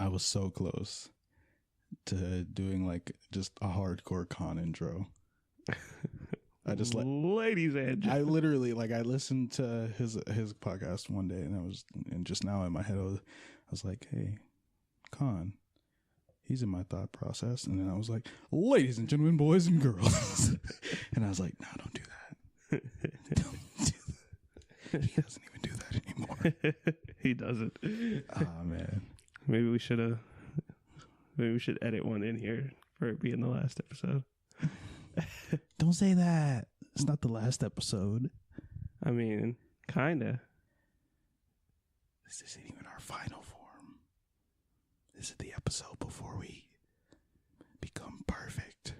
I was so close to doing like just a hardcore con intro. I just ladies and gentlemen. I literally I listened to his podcast one day, and just now in my head I was like, hey, Con, he's in my thought process, and then I was like, ladies and gentlemen, boys and girls, and I was like, no, don't do that. Don't do that. He doesn't even do that anymore. He doesn't. Oh man. Maybe we should edit one in here for it being the last episode. Don't say that. It's not the last episode. I mean, kinda. This isn't even our final form. This is the episode before we become perfect.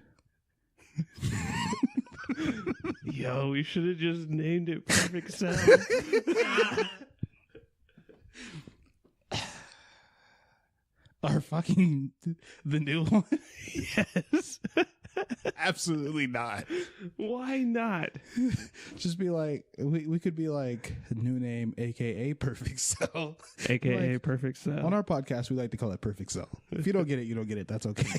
Yo, we should have just named it Perfect Sound. Our fucking the new one? Yes. Absolutely not. Why not? Just be like, we could be like new name, aka Perfect Cell, AKA Perfect Sound. On our podcast, we like to call it Perfect Cell. If you don't get it, you don't get it. That's okay.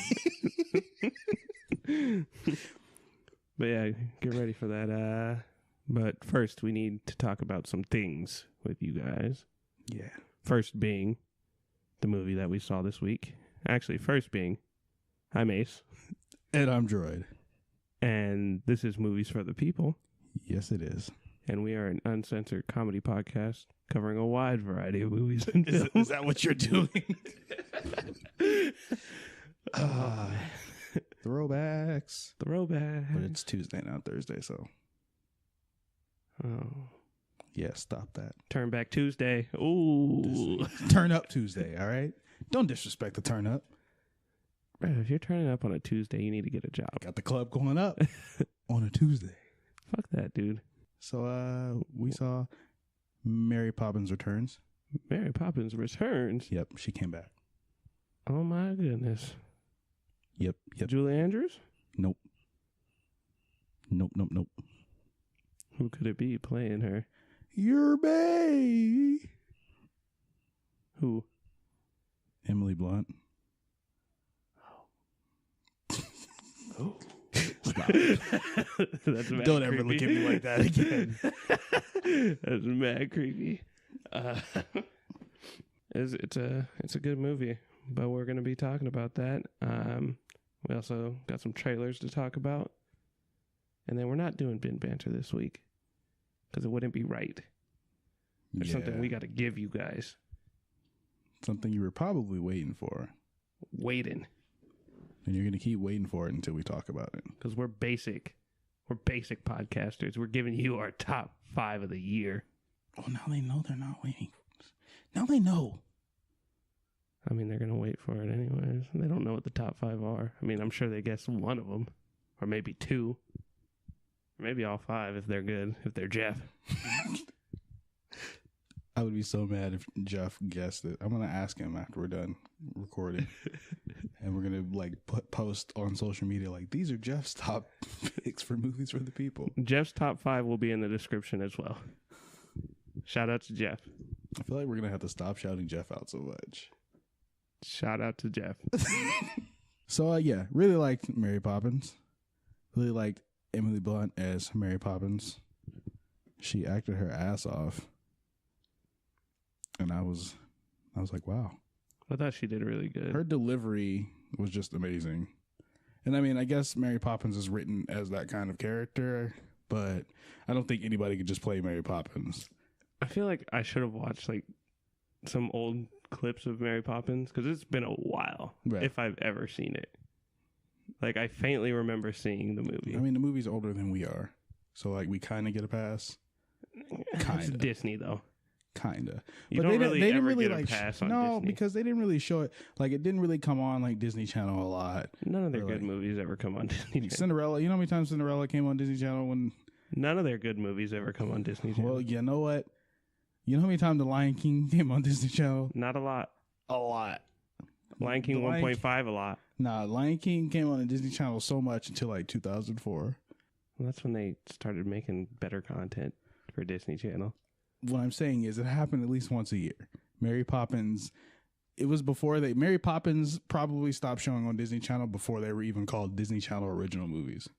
But yeah, get ready for that. But first, we need to talk about some things with you guys. Yeah. First being the movie that we saw this week. Actually, first being, I'm Ace. And I'm Droid. And this is Movies for the People. Yes, it is. And we are an uncensored comedy podcast covering a wide variety of movies and films. Is that what you're doing? Throwbacks. Throwback. But it's Tuesday, not Thursday, so. Oh. Yeah, stop that. Turn back Tuesday. Ooh. Turn up Tuesday, all right? Don't disrespect the turn up. Bro, if you're turning up on a Tuesday, you need to get a job. Got the club going up on a Tuesday. Fuck that, dude. So we saw Mary Poppins Returns. Mary Poppins Returns? Yep, she came back. Oh my goodness. Yep. Julie Andrews? Nope. Who could it be playing her? Your bae. Who? Emily Blunt. Oh. Stop. That's mad Don't ever creepy. look at me like that again. That's mad creepy. It's a good movie, but we're going to be talking about that. We also got some trailers to talk about. And then we're not doing bin banter this week because it wouldn't be right. There's something we got to give you guys. Something you were probably waiting for. Waiting. And you're going to keep waiting for it until we talk about it. Because we're basic. We're basic podcasters. We're giving you our top 5 of the year. Oh, now they know they're not waiting. Now they know. I mean, they're going to wait for it anyways. They don't know what the top 5 are. I mean, I'm sure they guessed one of them. Or maybe 2. Or maybe all 5 if they're good. If they're Jeff. I would be so mad if Jeff guessed it. I'm going to ask him after we're done recording. And we're going to post on social media these are Jeff's top picks for Movies for the People. Jeff's top 5 will be in the description as well. Shout out to Jeff. I feel like we're going to have to stop shouting Jeff out so much. Shout out to Jeff. So, yeah, really liked Mary Poppins. Really liked Emily Blunt as Mary Poppins. She acted her ass off. And I was like, wow. I thought she did really good. Her delivery was just amazing. And I mean, I guess Mary Poppins is written as that kind of character, but I don't think anybody could just play Mary Poppins. I feel like I should have watched some old clips of Mary Poppins because it's been a while if I've ever seen it. I faintly remember seeing the movie. I mean, the movie's older than we are, so we kind of get a pass. It's Disney though. Kinda. You but don't they didn't ever really get a pass on no, Disney. because they didn't really show it. It didn't really come on Disney Channel a lot. None of their good movies ever come on Disney Channel. Cinderella, you know how many times Cinderella came on Disney Channel when none of their good movies ever come on Disney Channel. Well, you know what? You know how many times The Lion King came on Disney Channel? Not a lot. A lot. Lion King 1.5 a lot. Nah, Lion King came on the Disney Channel so much until 2004. Well, that's when they started making better content for Disney Channel. What I'm saying is it happened at least once a year. Mary Poppins it was before Mary Poppins probably stopped showing on Disney Channel before they were even called Disney Channel original movies.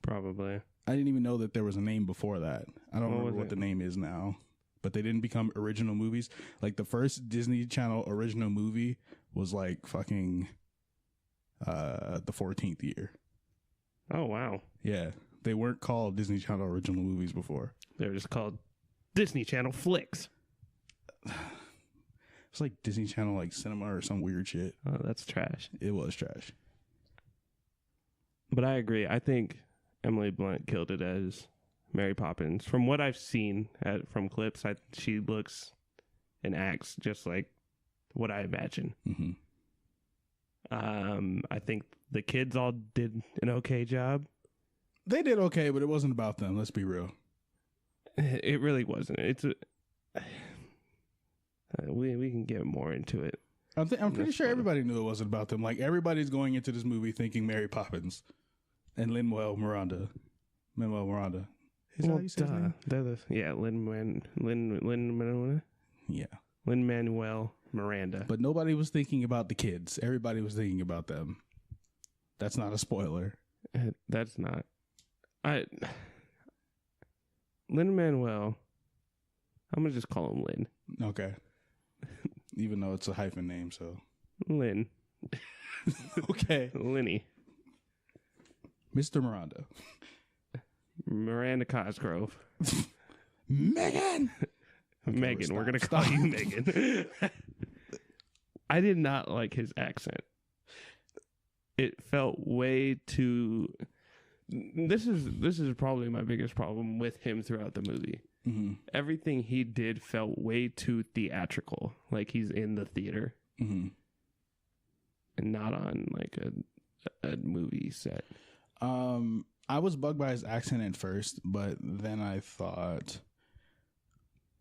Probably. I didn't even know that there was a name before that. I don't remember what the name is now, but they didn't become original movies. Like the first Disney Channel original movie was like fucking the 14th year. Oh, wow. Yeah. They weren't called Disney Channel original movies before. They were just called Disney Channel flicks. It's like Disney Channel like cinema or some weird shit. Oh, that's trash. It was trash. But I agree. I think Emily Blunt killed it as Mary Poppins. From what I've seen from clips, she looks and acts just like what I imagine. Mm-hmm. I think the kids all did an okay job. They did okay, but it wasn't about them. Let's be real. It really wasn't. We can get more into it. I'm pretty sure everybody knew it wasn't about them. Like everybody's going into this movie thinking Mary Poppins and Lin-Manuel Miranda. Is that how you say his name? Yeah, Lin-Manuel. Yeah. Lin-Manuel Miranda. But nobody was thinking about the kids. Everybody was thinking about them. That's not a spoiler. That's not. Lin-Manuel. I'm gonna just call him Lin. Okay. Even though it's a hyphen name, so Lin. Okay. Linny. Mr. Miranda Cosgrove. Megan. Okay, Megan. We're gonna call you Megan. I did not like his accent. It felt way too. This is probably my biggest problem with him throughout the movie. Mm-hmm. Everything he did felt way too theatrical, like he's in the theater, mm-hmm. and not on like a movie set. I was bugged by his accent at first, but then I thought,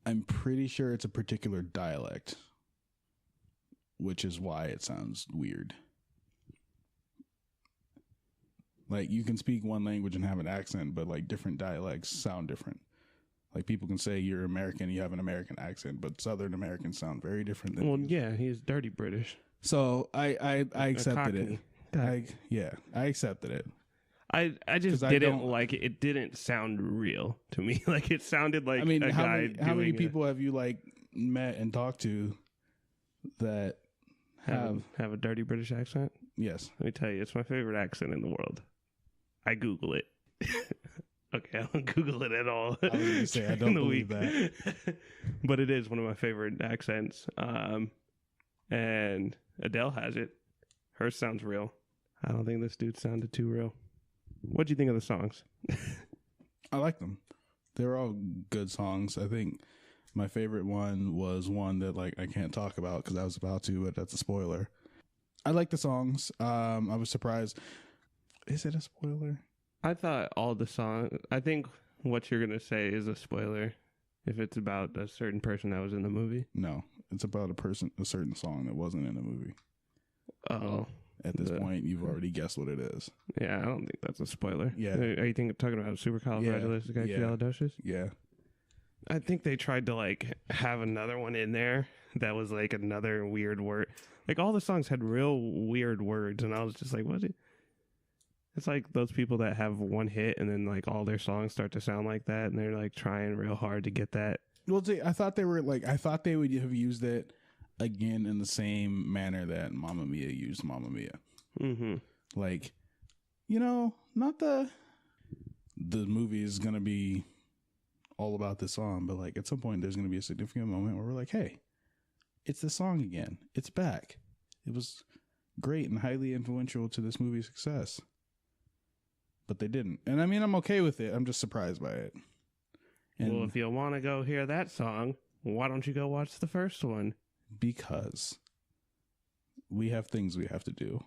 I'm pretty sure it's a particular dialect, which is why it sounds weird. Like, you can speak one language and have an accent, but, like, different dialects sound different. Like, people can say you're American, you have an American accent, but Southern Americans sound very different than you. Yeah, he's dirty British. So, I accepted it. I accepted it. I just didn't like it. It didn't sound real to me. Like, it sounded like a guy how many people have you, like, met and talked to that have a dirty British accent? Yes. Let me tell you, it's my favorite accent in the world. I Google it. Okay, I don't Google it at all. I was going to say, I don't believe that. But it is one of my favorite accents. And Adele has it. Hers sounds real. I don't think this dude sounded too real. What'd you think of the songs? I like them. They were all good songs. I think my favorite one was one that, like, I can't talk about because I was about to, but that's a spoiler. I like the songs. I was surprised. Is it a spoiler? I thought all the songs. I think what you're gonna say is a spoiler if it's about a certain person that was in the movie. No, it's about a certain song that wasn't in the movie. Oh, at this point, you've already guessed what it is. Yeah, I don't think that's a spoiler. Yeah, are you talking about supercalifragilisticexpialidocious? Yeah. I think they tried to like have another one in there that was like another weird word. Like all the songs had real weird words, and I was just like, what? It's like those people that have one hit and then like all their songs start to sound like that, and they're like trying real hard to get that. Well, see, I thought they would have used it again in the same manner that Mamma Mia used Mamma Mia. Mm-hmm. Like, not the movie is gonna be all about this song, but like at some point there's gonna be a significant moment where we're like, hey, it's the song again. It's back. It was great and highly influential to this movie's success. But they didn't. And I mean, I'm okay with it. I'm just surprised by it. And well, if you want to go hear that song, why don't you go watch the first one? Because we have things we have to do.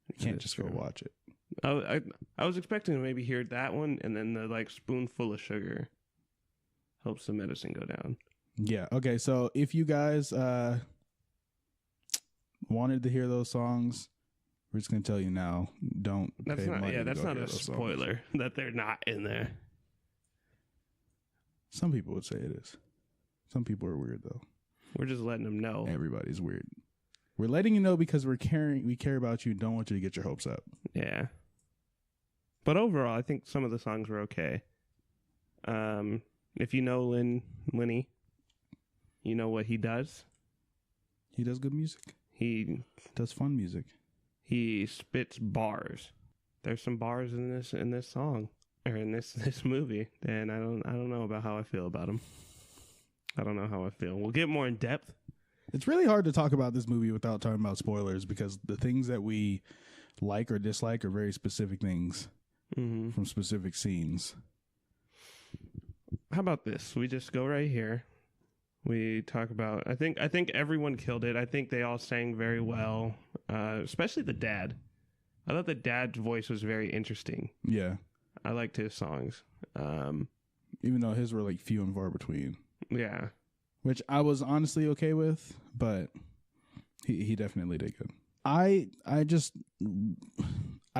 You can't just go watch it. I was expecting to maybe hear that one, and then the like spoonful of sugar helps the medicine go down. Yeah. Okay. So if you guys wanted to hear those songs, we're just gonna tell you now. Don't. That's pay not. money Yeah, to that's go not hear a those spoiler songs. that they're not in there. Some people would say it is. Some people are weird though. We're just letting them know. Everybody's weird. We're letting you know because we care about you. Don't want you to get your hopes up. Yeah. But overall, I think some of the songs were okay. If you know Lenny, you know what he does. He does good music. He does fun music. He spits bars. There's some bars in this song or in this movie, and I don't know about how I feel about him. I don't know how I feel. We'll get more in depth. It's really hard to talk about this movie without talking about spoilers because the things that we like or dislike are very specific things from specific scenes. How about this? We just go right here. We talk about. I think everyone killed it. I think they all sang very well, especially the dad. I thought the dad's voice was very interesting. Yeah, I liked his songs, even though his were like few and far between. Yeah, which I was honestly okay with, but he definitely did good. I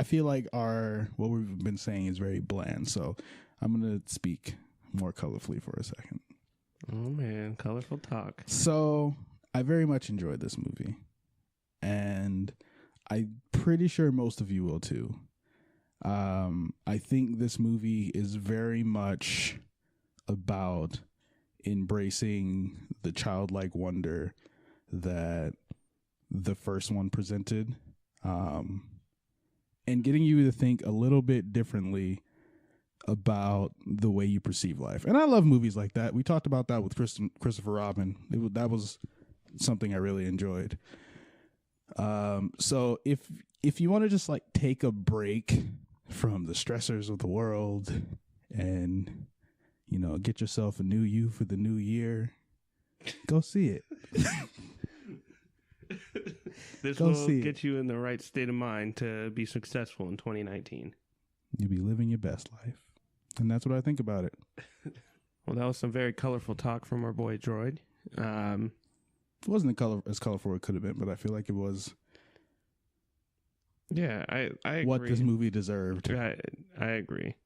feel like what we've been saying is very bland, so I'm gonna speak more colorfully for a second. Oh man, colorful talk. So I very much enjoyed this movie, and I'm pretty sure most of you will too. I think this movie is very much about embracing the childlike wonder that the first one presented, and getting you to think a little bit differently about the way you perceive life. And I love movies like that. We talked about that with Christopher Robin. That was something I really enjoyed. So if you want to just like take a break from the stressors of the world and, you know, get yourself a new you for the new year, go see it. This will get you in the right state of mind to be successful in 2019. You'll be living your best life. And that's what I think about it. Well, that was some very colorful talk from our boy Droid. It wasn't as colorful as it could have been, but I feel like it was. Yeah, I agree. What this movie deserved. I agree,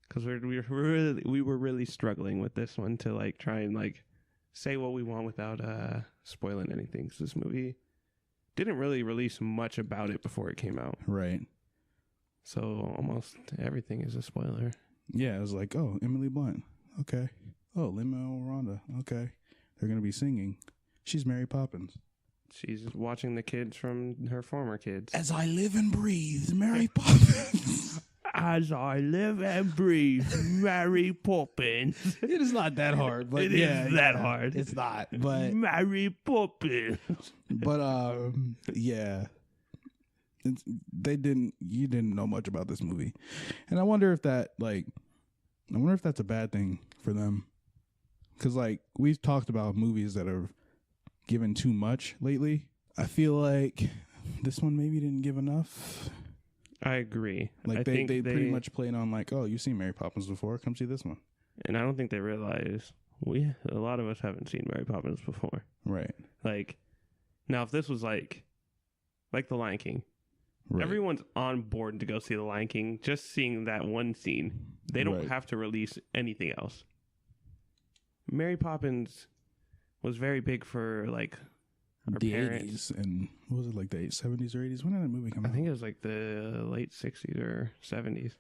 because we were really struggling with this one to like try and like say what we want without spoiling anything. Because this movie didn't really release much about it before it came out, right? So almost everything is a spoiler. Yeah, it was like, oh, Emily Blunt, okay. Oh, Lin-Manuel Miranda, okay. They're gonna be singing. She's Mary Poppins. She's watching the kids from her former kids. As I live and breathe, Mary Poppins. As I live and breathe, Mary Poppins. It is not that hard, but it is that hard. It's not, but Mary Poppins. But yeah, you didn't know much about this movie, and I wonder if that's a bad thing for them, because like we've talked about movies that are given too much lately. I feel like this one maybe didn't give enough. I agree. Like they pretty much played on like, oh, you've seen Mary Poppins before, come see this one. And I don't think they realize a lot of us haven't seen Mary Poppins before. Right. Like, now if this was like The Lion King, right. Everyone's on board to go see The Lion King. Just seeing that one scene, they don't have to release anything else. Mary Poppins was very big for like our the parents. 80s, and what was it, like the 70s or 80s? When did that movie come out? I think it was like the late 60s or 70s.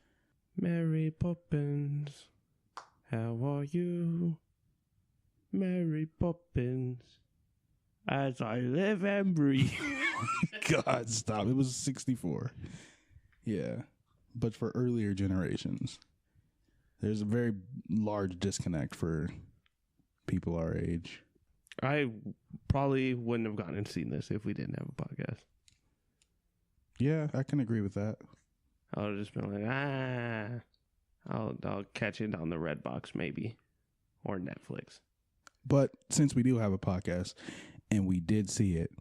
Mary Poppins, how are you? Mary Poppins, as I live and breathe. God, stop. It was 64. Yeah. But for earlier generations, there's a very large disconnect for people our age. I probably wouldn't have gone and seen this if we didn't have a podcast. Yeah, I can agree with that. I would have just been like, I'll catch it on the Redbox maybe, or Netflix. But since we do have a podcast and we did see it,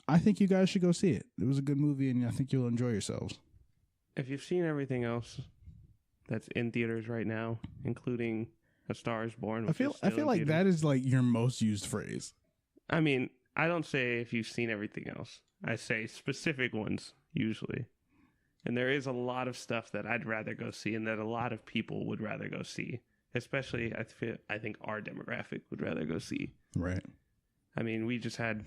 I think you guys should go see it. It was a good movie, and I think you'll enjoy yourselves. If you've seen everything else that's in theaters right now, including A Star Is Born, I feel like theaters, that is like your most used phrase. I mean, I don't say if you've seen everything else. I say specific ones usually. And there is a lot of stuff that I'd rather go see, and that a lot of people would rather go see. Especially, I think our demographic would rather go see. Right. I mean, we just had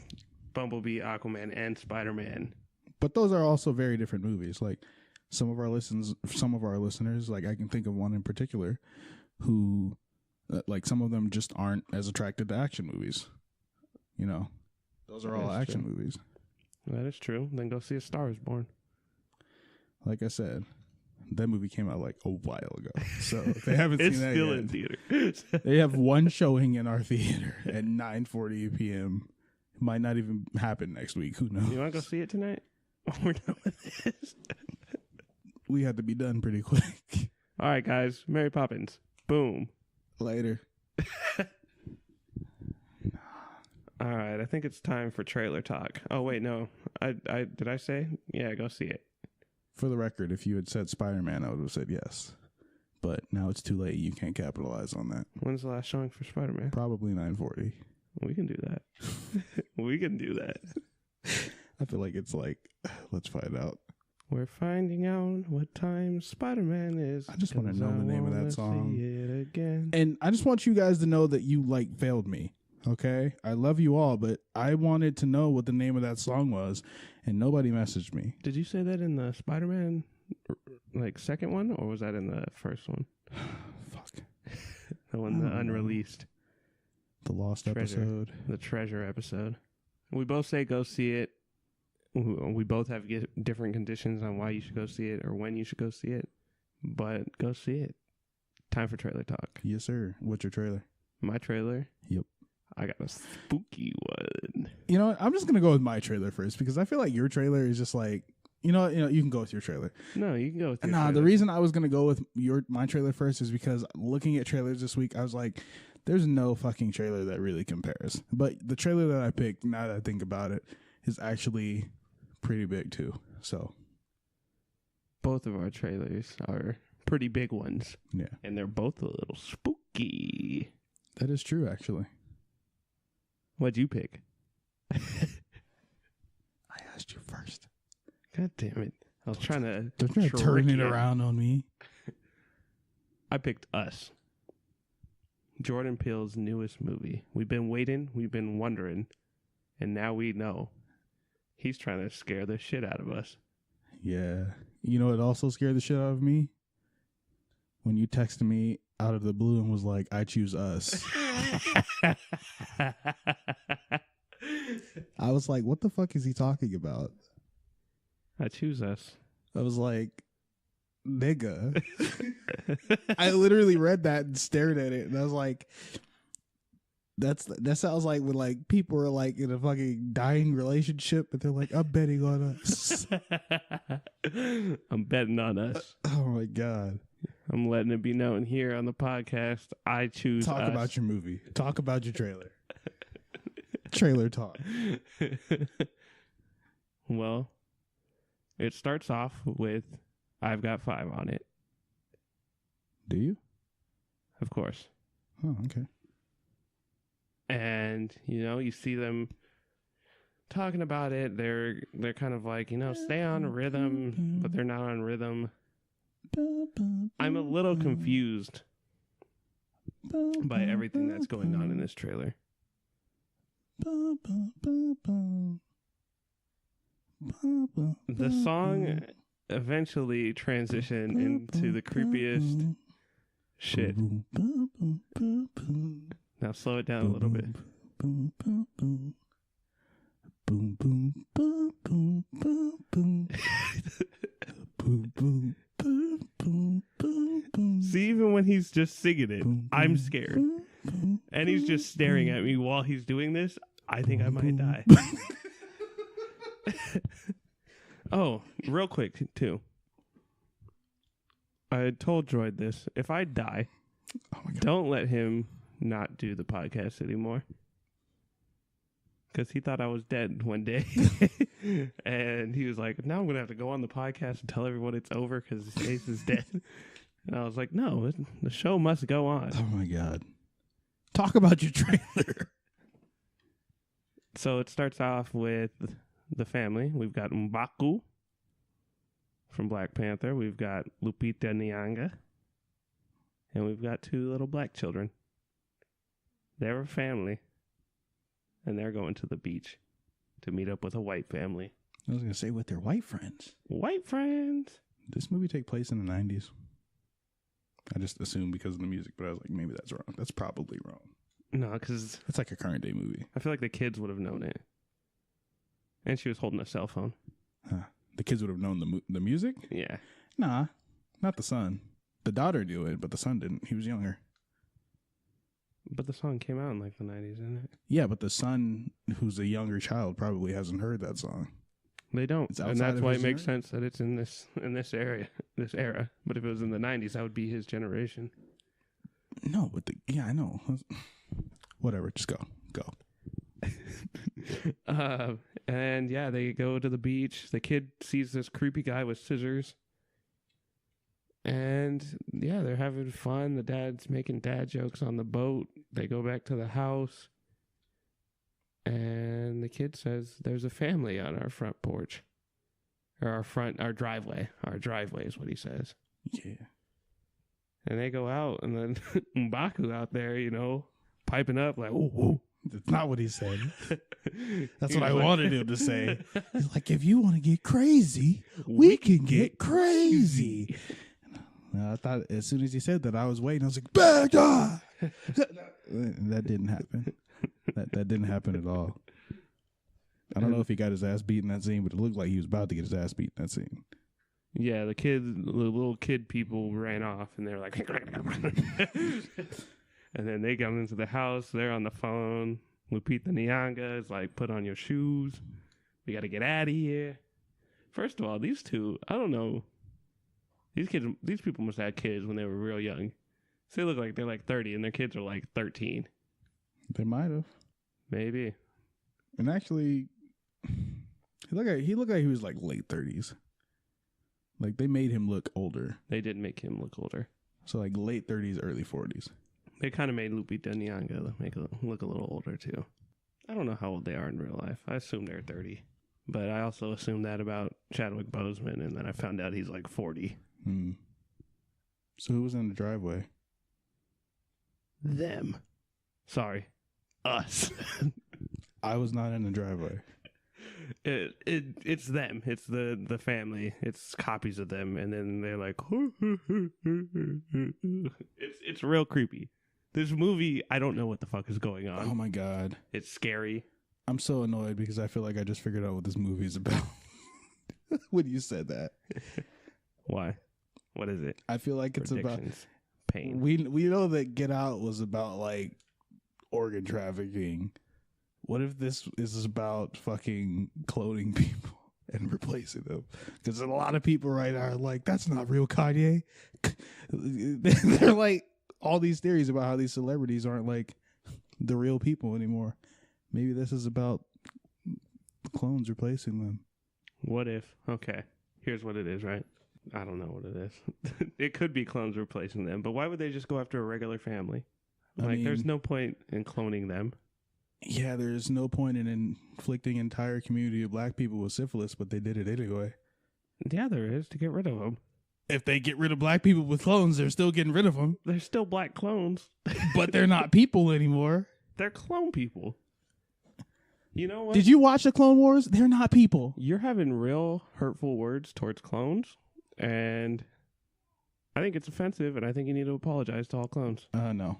Bumblebee, Aquaman, and Spider-Man. But those are also very different movies. Like some of our listeners, like I can think of one in particular, who, like some of them just aren't as attracted to action movies. You know, those are all action movies. That is true. Then go see A Star Is Born. Like I said, that movie came out like a while ago. So if they haven't seen that still yet, in theater. they have one showing in our theater at 9:40 p.m. It might not even happen next week. Who knows? You want to go see it tonight? We're done with this. We had to be done pretty quick. All right, guys. Mary Poppins. Boom. Later. All right. I think it's time for trailer talk. Oh, wait. No. I did I say? Yeah, go see it. For the record, if you had said Spider-Man, I would have said yes. But now it's too late. You can't capitalize on that. When's the last showing for Spider-Man? Probably 9:40. We can do that. We can do that. I feel like it's like, let's find out. We're finding out what time Spider-Man is. I just want to know the name of that song. See it again. And I just want you guys to know that you like failed me. Okay? I love you all, but I wanted to know what the name of that song was, and nobody messaged me. Did you say that in the Spider-Man second one, or was that in the first one? Fuck. The one, the unreleased. The lost treasure, episode. The treasure episode. We both say go see it. We both have different conditions on why you should go see it or when you should go see it. But go see it. Time for trailer talk. Yes, sir. What's your trailer? My trailer? Yep. I got a spooky one. You know what? I'm just going to go with my trailer first because I feel like your trailer is just like, you know, you can go with your trailer. No, you can go with your trailer. The reason I was going to go with my trailer first is because looking at trailers this week, I was like, there's no fucking trailer that really compares. But the trailer that I picked, now that I think about it, is actually pretty big too. So both of our trailers are pretty big ones. Yeah. And they're both a little spooky. That is true, actually. What'd you pick? I asked you first. God damn it. I was trying to turn it around on me. I picked Us. Jordan Peele's newest movie. We've been waiting, we've been wondering, and now we know. He's trying to scare the shit out of us. Yeah. You know what also scared the shit out of me? When you texted me out of the blue and was like, I choose Us. I was like, what the fuck is he talking about? I choose Us. I was like, nigga. I literally read that and stared at it, and I was like, that sounds like when like people are like in a fucking dying relationship, but they're like, I'm betting on Us. I'm betting on Us. Oh my god. I'm letting it be known here on the podcast. I choose Talk Us. about your movie. Talk about your trailer. Trailer talk. Well, it starts off with I've got 5 on it. Do you? Of course. Oh, okay. And, you know, you see them talking about it. They're kind of like, you know, stay on rhythm, but they're not on rhythm. I'm a little confused by everything that's going on in this trailer. The song eventually transitioned into the creepiest shit. Now slow it down a little bit. See, even when he's just singing it, I'm scared. And he's just staring at me while he's doing this. I think I might die. Oh, real quick, too. I told Droid this. If I die, don't let him not do the podcast anymore. Because he thought I was dead one day. And he was like, now I'm going to have to go on the podcast and tell everyone it's over because Ace is dead. And I was like, no, the show must go on. Oh, my God. Talk about your trailer. So it starts off with the family. We've got M'Baku from Black Panther. We've got Lupita Nyong'o. And we've got 2 little black children. They're a family. and they're going to the beach to meet up with a white family. I was going to say with their white friends. White friends. This movie take place in the 90s. I just assumed because of the music, but I was like, maybe that's wrong. That's probably wrong. No, because it's like a current day movie. I feel like the kids would have known it. And she was holding a cell phone. Huh. The kids would have known the music? Yeah. Nah, not the son. The daughter knew it, but the son didn't. He was younger. But the song came out in like the 90s, didn't it? Yeah, but the son, who's a younger child, probably hasn't heard that song. They don't, and that's why it makes sense that it's in this era. But if it was in the 90s, that would be his generation. No, but I know. Whatever, just go. And yeah, they go to the beach. The kid sees this creepy guy with scissors. And yeah, they're having fun. The dad's making dad jokes on the boat. They go back to the house. And the kid says, there's a family on our front porch. Or our driveway. Our driveway is what he says. Yeah. And they go out, and then M'Baku out there, piping up like, "Ooh, ooh." That's not what he said. That's what I wanted him to say. He's like, if you want to get crazy, we can get crazy. I thought as soon as he said that, I was waiting. I was like, bad guy. That didn't happen. That didn't happen at all. I don't know if he got his ass beat in that scene, but it looked like he was about to get his ass beat in that scene. Yeah, the little kid people ran off, and they're like, and then they come into the house. They're on the phone. Lupita Nyong'o is like, put on your shoes. We got to get out of here. First of all, these two, I don't know. These people must have had kids when they were real young. So they look like they're like 30, and their kids are like 13. They might have. Maybe. And actually, he looked like he was like late 30s. Like, they made him look older. They did make him look older. So, like, late 30s, early 40s. They kind of made Lupita Nyong'o look a little older, too. I don't know how old they are in real life. I assume they're 30. But I also assumed that about Chadwick Boseman, and then I found out he's like 40. So, who was in the driveway? Them. Sorry. Us. I was not in the driveway. It's them. It's the family. It's copies of them, and then they're like, it's real creepy. This movie, I don't know what the fuck is going on. Oh my god, it's scary. I'm so annoyed because I feel like I just figured out what this movie is about when you said that. Why? What is it? I feel like it's about pain. We know that Get Out was about like organ trafficking. What if this is about fucking cloning people and replacing them? Because a lot of people right now are like, that's not real Kanye. They're like, all these theories about how these celebrities aren't like the real people anymore. Maybe this is about clones replacing them. What if? Okay, here's what it is, right? I don't know what it is. It could be clones replacing them, but why would they just go after a regular family? Like, there's no point in cloning them. Yeah, there's no point in inflicting an entire community of black people with syphilis, but they did it anyway. Yeah, there is, to get rid of them. If they get rid of black people with clones, they're still getting rid of them. They're still black clones. But they're not people anymore. They're clone people. You know what? Did you watch the Clone Wars? They're not people. You're having real hurtful words towards clones, and I think it's offensive, and I think you need to apologize to all clones. No.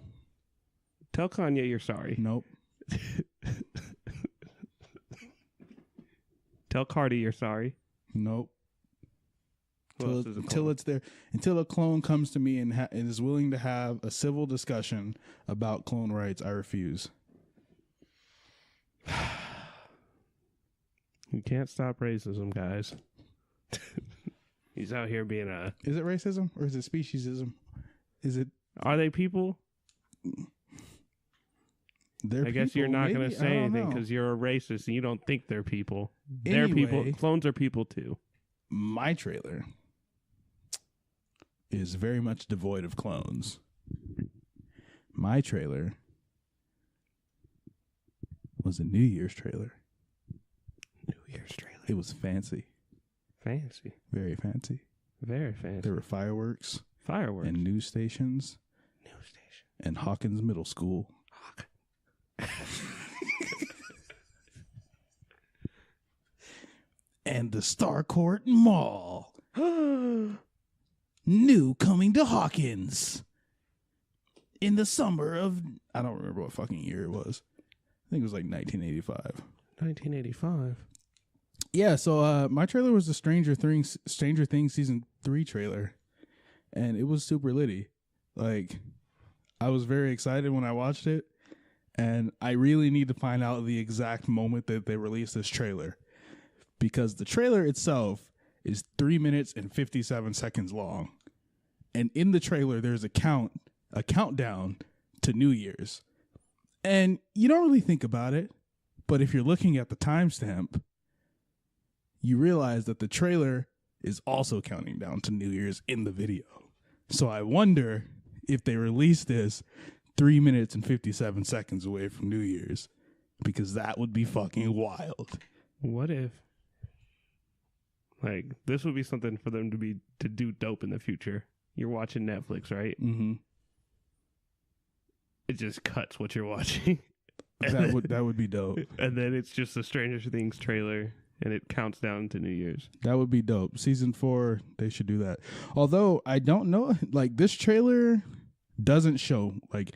Tell Kanye you're sorry. Nope. Tell Cardi you're sorry. Nope. Until it's there, until a clone comes to me and is willing to have a civil discussion about clone rights, I refuse. You can't stop racism, guys. He's out here being a... Is it racism or is it speciesism? Is it... Are they people? I guess you're not going to say anything because you're a racist and you don't think they're people. They're people. Clones are people too. My trailer is very much devoid of clones. My trailer was a New Year's trailer. New Year's trailer. It was fancy. Fancy. Very fancy. Very fancy. There were fireworks. Fireworks. And news stations. News station. And Hawkins Middle School. and the Starcourt Mall. New coming to Hawkins. In the summer of... I don't remember what fucking year it was. I think it was like 1985. 1985. Yeah, so my trailer was the Stranger Things season 3 trailer, and it was super litty. Like, I was very excited when I watched it, and I really need to find out the exact moment that they released this trailer, because the trailer itself is 3 minutes and 57 seconds long, and in the trailer there's a countdown to New Year's, and you don't really think about it, but if you're looking at the timestamp, you realize that the trailer is also counting down to New Year's in the video. So I wonder if they release this 3 minutes and 57 seconds away from New Year's, because that would be fucking wild. What if, like, this would be something for them to do dope in the future. You're watching Netflix, right? Mm-hmm. It just cuts what you're watching. That would be dope. And then it's just a Stranger Things trailer, and it counts down to New Year's. That would be dope. Season 4, they should do that. Although, I don't know, like, this trailer doesn't show, like,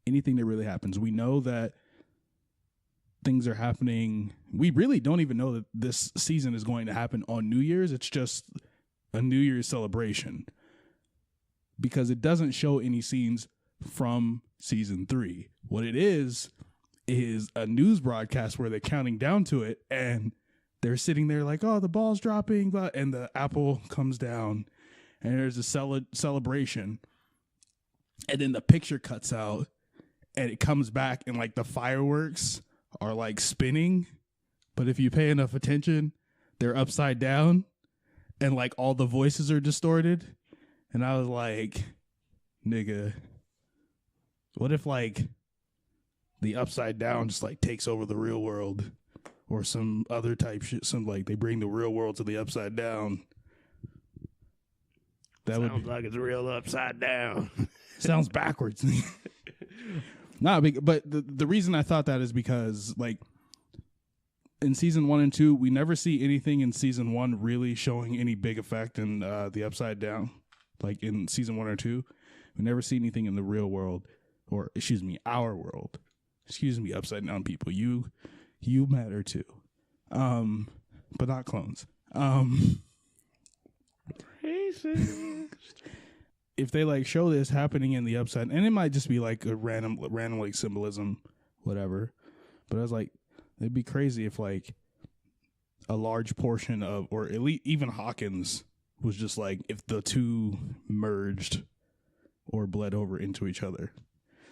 anything that really happens. We know that things are happening. We really don't even know that this season is going to happen on New Year's. It's just a New Year's celebration. Because it doesn't show any scenes from season 3. What it is a news broadcast where they're counting down to it, and they're sitting there like, oh, the ball's dropping, and the apple comes down, and there's a celebration, and then the picture cuts out, and it comes back, and like the fireworks are like spinning, but if you pay enough attention, they're upside down, and like all the voices are distorted, and I was like, nigga, what if like the upside down just like takes over the real world? Or some other type shit. Some like they bring the real world to the upside down. That sounds like it's real upside down. Sounds backwards. Nah, but the reason I thought that is because like in season 1 and 2, we never see anything in season 1 really showing any big effect in the upside down. Like in season 1 or 2, we never see anything in the real world, or excuse me, our world. Excuse me, upside down people. You matter too. But not clones. If they like show this happening in the upside, and it might just be like a random like symbolism, whatever. But I was like, it'd be crazy if like a large portion of, or at least even Hawkins was just like, if the two merged or bled over into each other.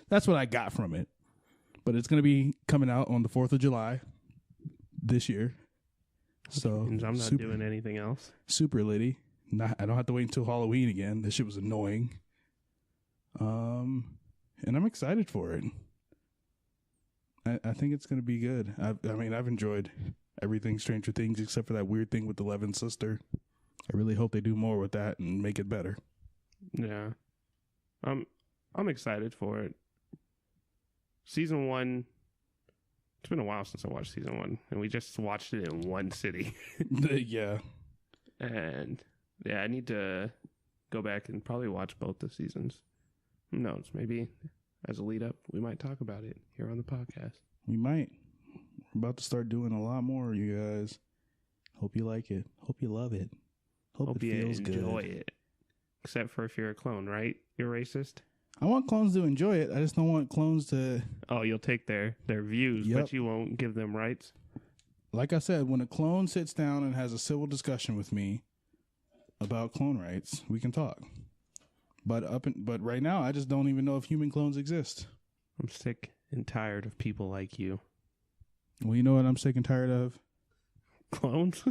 That's what I got from it. But it's going to be coming out on the 4th of July this year. So I'm not doing anything else. Super litty. I don't have to wait until Halloween again. This shit was annoying. And I'm excited for it. I think it's going to be good. I've enjoyed everything Stranger Things except for that weird thing with the Levin's sister. I really hope they do more with that and make it better. Yeah. I'm excited for it. Season 1, it's been a while since I watched season 1, and we just watched it in one city. Yeah. And yeah, I need to go back and probably watch both the seasons. Who knows? Maybe as a lead up, we might talk about it here on the podcast. We might. We're about to start doing a lot more, you guys. Hope you like it. Hope you love it. Hope it feels good. Enjoy it. Except for if you're a clone, right? You're racist? I want clones to enjoy it. I just don't want clones to... Oh, you'll take their views, Yep. but you won't give them rights? Like I said, when a clone sits down and has a civil discussion with me about clone rights, we can talk. But right now, I just don't even know if human clones exist. I'm sick and tired of people like you. Well, you know what I'm sick and tired of? Clones?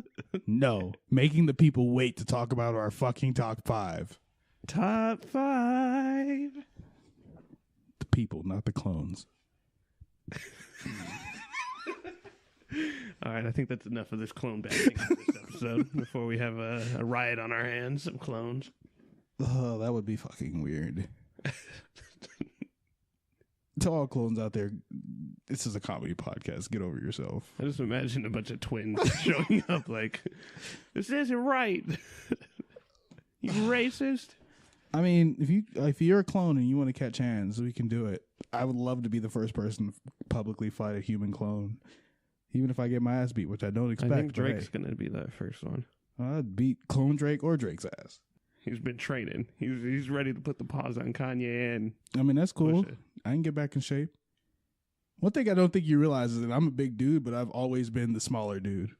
No. Making the people wait to talk about our fucking top 5. Top 5. The people, not the clones. All right, I think that's enough of this clone bashing for this episode before we have a riot on our hands of clones. Oh, that would be fucking weird. To all clones out there, This is a comedy podcast. Get over yourself. I just imagine a bunch of twins showing up like, this isn't right. You racist. I mean, if you're a clone and you want to catch hands, we can do it. I would love to be the first person to publicly fight a human clone, even if I get my ass beat, which I don't expect. I think Drake's going to be that first one. I'd beat clone Drake or Drake's ass. He's been training. He's ready to put the paws on Kanye and. I mean, that's cool. I can get back in shape. One thing I don't think you realize is that I'm a big dude, but I've always been the smaller dude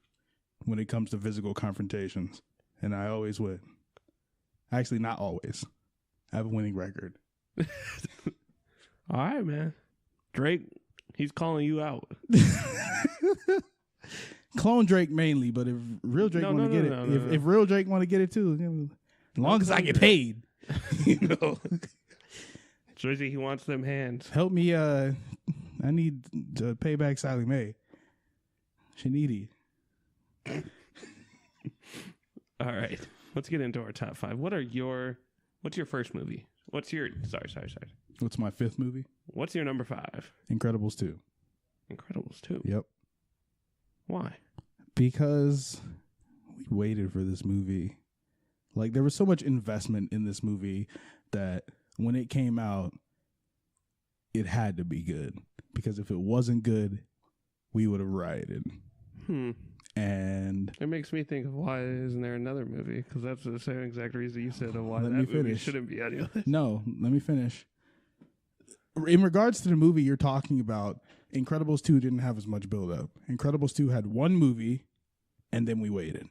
when it comes to physical confrontations, and I always win. Actually, not always. I have a winning record. All right, man. Drake, he's calling you out. Clone Drake mainly, but if real Drake want to get it, if real Drake want to get it too, as long as I get paid, you know. Jersey, he wants them hands. Help me. I need to pay back Sally Mae. She needy. All right, let's get into our top 5. What's your first movie? Sorry. What's my 5th movie? What's your number 5? Incredibles 2. Incredibles 2. Yep. Why? Because we waited for this movie. Like, there was so much investment in this movie that when it came out, it had to be good. Because if it wasn't good, we would have rioted. And it makes me think of why isn't there another movie? Because that's the same exact reason you said of why let that me movie finish. shouldn't be on your list. No, let me finish. In regards to the movie you're talking about, Incredibles 2 didn't have as much build-up. Incredibles 2 had one movie, and then we waited.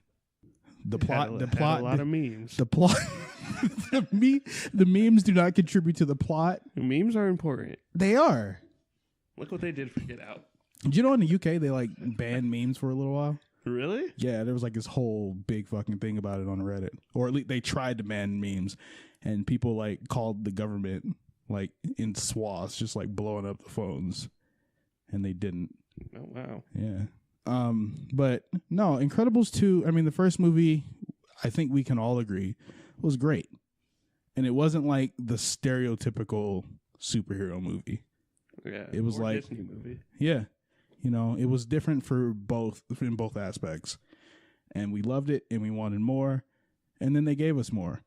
The plot, a lot of memes. The plot, the memes do not contribute to the plot. Memes are important. They are. Look what they did for Get Out. Did you know in the UK they like banned memes for a little while? Really? Yeah, there was like this whole big fucking thing about it on Reddit, or at least they tried to ban memes, and people like called the government like in swaths, just like blowing up the phones, and they didn't. Oh wow. Yeah. But no, Incredibles 2, I mean, the first movie, I think we can all agree, was great. And it wasn't like the stereotypical superhero movie. Yeah. It was like Disney movie. Yeah. You know, it was different in both aspects. And we loved it and we wanted more. And then they gave us more.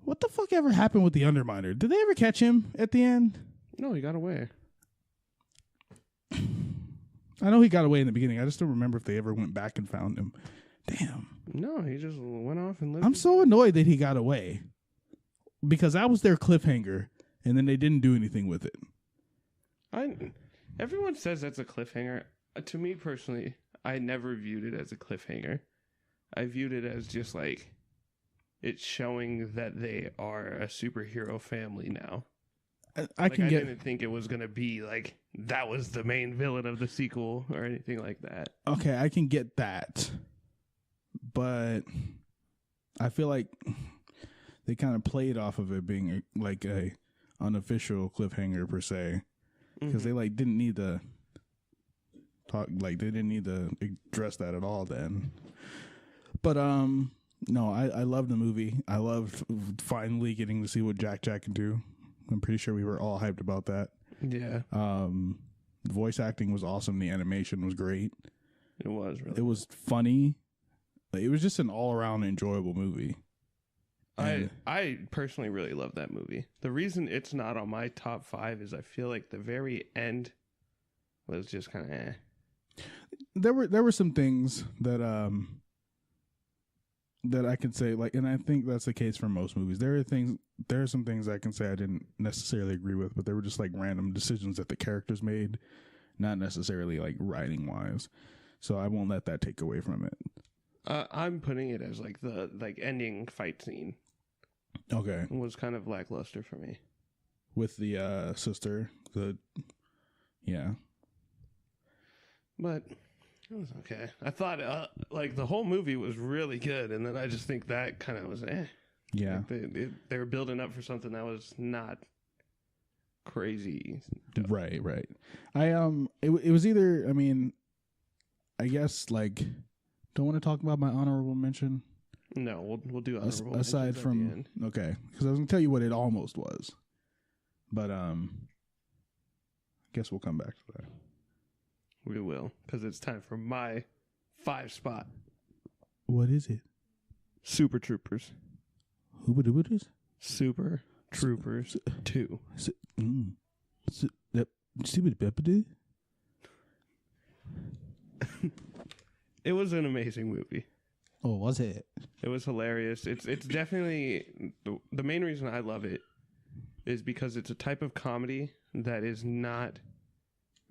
What the fuck ever happened with the Underminer? Did they ever catch him at the end? No, he got away. I know he got away in the beginning. I just don't remember if they ever went back and found him. Damn. No, he just went off and lived. I'm so annoyed that he got away. Because that was their cliffhanger. And then they didn't do anything with it. Everyone says that's a cliffhanger. To me personally, I never viewed it as a cliffhanger. I viewed it as just like it's showing that they are a superhero family now. I didn't think it was going to be like that was the main villain of the sequel or anything like that. Okay, I can get that. But I feel like they kind of played off of it being like a unofficial cliffhanger per se. Because they like didn't need to talk, like they didn't need to address that at all then. But no, I love the movie. I loved finally getting to see what Jack can do. I'm pretty sure we were all hyped about that. Yeah. The voice acting was awesome. The animation was great. It was really. It was funny. It was just an all around enjoyable movie. I personally really love that movie. The reason it's not on my top 5 is I feel like the very end was just kind of eh. There were some things that that I can say, like, and I think that's the case for most movies. There are some things I can say I didn't necessarily agree with, but they were just like random decisions that the characters made, not necessarily like writing wise. So I won't let that take away from it. I'm putting it as like the ending fight scene. Okay. Was kind of lackluster for me. With the sister, yeah. But it was okay. I thought like the whole movie was really good, and then I just think that kind of was eh. Yeah. Like they were building up for something that was not crazy. Right. It was either, I mean, I guess like, don't want to talk about my honorable mention. No, we'll do honorable aside from okay, because I was gonna tell you what it almost was, but I guess we'll come back to that. We will, because it's time for my 5 spot. What is it? Super Troopers. Who it is? Super Troopers 2. It was an amazing movie. Oh, was it? It was hilarious. It's definitely the main reason I love it is because it's a type of comedy that is not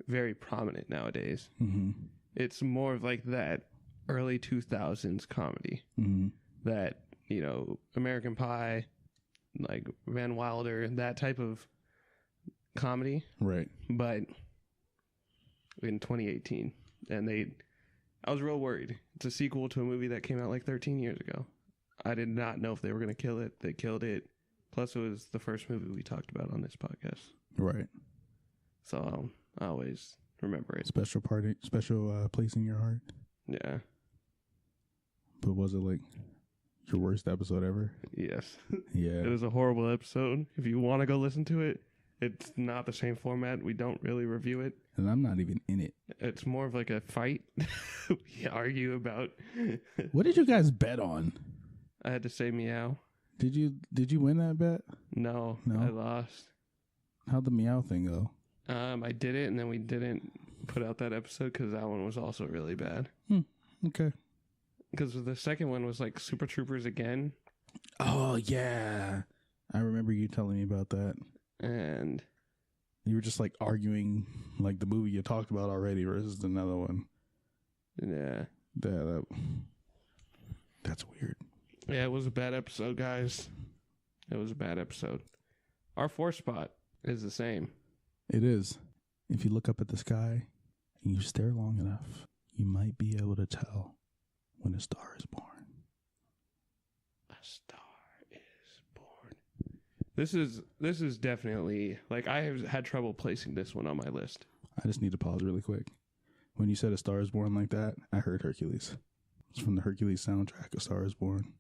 very prominent nowadays. Mm-hmm. It's more of like that early 2000s comedy that, you know, American Pie, like Van Wilder, that type of comedy. Right. But in 2018, and I was real worried. It's a sequel to a movie that came out like 13 years ago. I did not know if they were going to kill it. They killed it. Plus, it was the first movie we talked about on this podcast. Right. So I always remember it. Special place in your heart. Yeah. But was it like your worst episode ever? Yes. Yeah. It was a horrible episode. If you want to go listen to it, it's not the same format. We don't really review it. And I'm not even in it. It's more of like a fight. We argue about. What did you guys bet on? I had to say meow. Did you win that bet? No, I lost. How'd the meow thing go? I did it, and then we didn't put out that episode because that one was also really bad. Okay. Because the second one was like Super Troopers again. Oh, yeah. I remember you telling me about that. And you were just like arguing like the movie you talked about already versus another one. Yeah. That's weird. Yeah, it was a bad episode, guys. It was a bad episode. Our 4th spot is the same. It is. If you look up at the sky and you stare long enough, you might be able to tell when a star is born. A star is born. This is definitely, like, I have had trouble placing this one on my list. I just need to pause really quick. When you said A Star is Born like that, I heard Hercules. It's from the Hercules soundtrack, A Star is Born.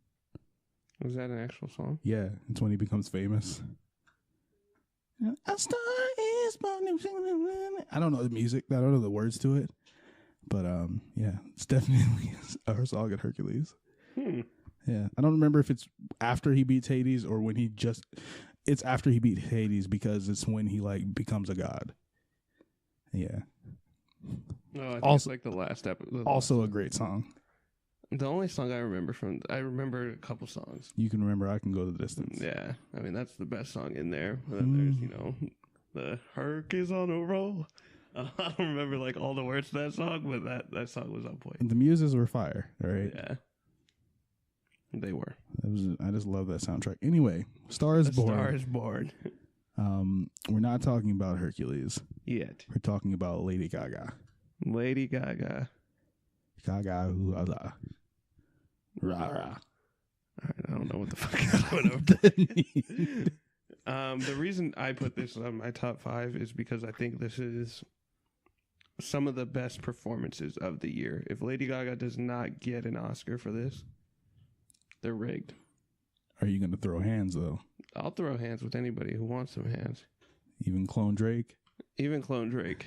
Was that an actual song? Yeah, it's when he becomes famous. A star is born. I don't know the music. I don't know the words to it. But, yeah, it's definitely our song at Hercules. Yeah, I don't remember if it's after he beats Hades or when he just... It's after he beat Hades because it's when he, like, becomes a god. Yeah. No, I think Also, it's like the last episode. Also a great song. The only song I remember a couple songs. You can remember I Can Go the Distance. Yeah. I mean, that's the best song in there. And then there's, you know, the Herc is on a roll. I don't remember, like, all the words to that song, but that song was on point. The muses were fire, all right? Yeah. They were. I just love that soundtrack. Anyway, Star is Born. Star is Born. We're not talking about Hercules. Yet. We're talking about Lady Gaga. Lady Gaga. Gaga, ooh, la, la. Rah, rah. All right, I don't know what the fuck is going over there. The reason I put this on my top 5 is because I think this is some of the best performances of the year. If Lady Gaga does not get an Oscar for this, they're rigged. Are you going to throw hands, though? I'll throw hands with anybody who wants some hands. Even Clone Drake? Even Clone Drake.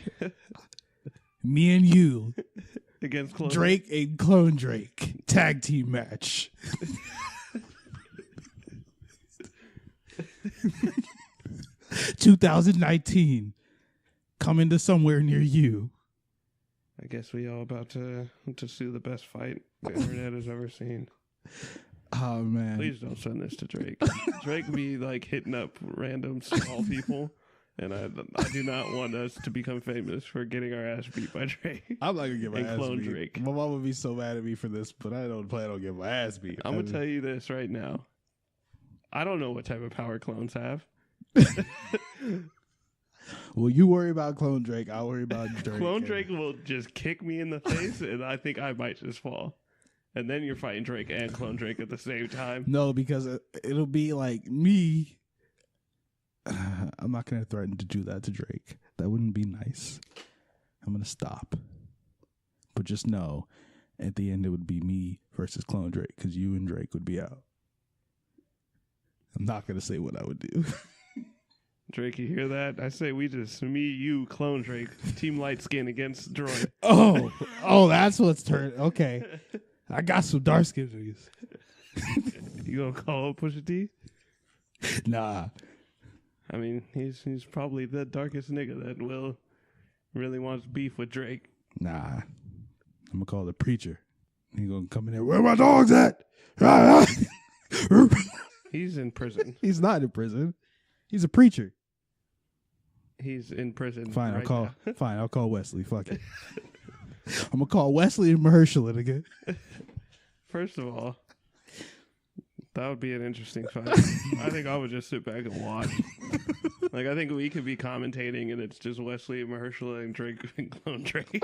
Me and you. Against Clone Drake and Clone Drake. Tag team match. 2019. Coming to somewhere near you. I guess we all about to see the best fight the internet has ever seen. Oh, man. Please don't send this to Drake. Drake be like hitting up random small people, and I do not want us to become famous for getting our ass beat by Drake. I'm not gonna get my ass Clone beat. Drake. My mom would be so mad at me for this, but I don't plan on getting my ass beat. I'm gonna tell you this right now. I don't know what type of power clones have. Well, you worry about Clone Drake. I'll worry about Drake. Clone Drake will just kick me in the face, and I think I might just fall. And then you're fighting Drake and Clone Drake at the same time. No, because it'll be like me. I'm not going to threaten to do that to Drake. That wouldn't be nice. I'm going to stop. But just know, at the end, it would be me versus Clone Drake because you and Drake would be out. I'm not going to say what I would do. Drake, you hear that? I say we just, me, you, clone Drake, Team Light Skin against Droid. Oh, that's what's turned. Okay. I got some dark skin niggas. You gonna call up Pusha T? Nah. I mean, he's probably the darkest nigga that will really wants beef with Drake. Nah. I'm gonna call the preacher. He gonna come in there. Where my dogs at? He's in prison. He's not in prison. He's a preacher. He's in prison. Fine, right I'll call Wesley. Fuck it. I'm gonna call Wesley and Mahershala again. First of all, that would be an interesting fight. I think I would just sit back and watch. Like, I think we could be commentating, and it's just Wesley and Mahershala and Drake and Clone Drake.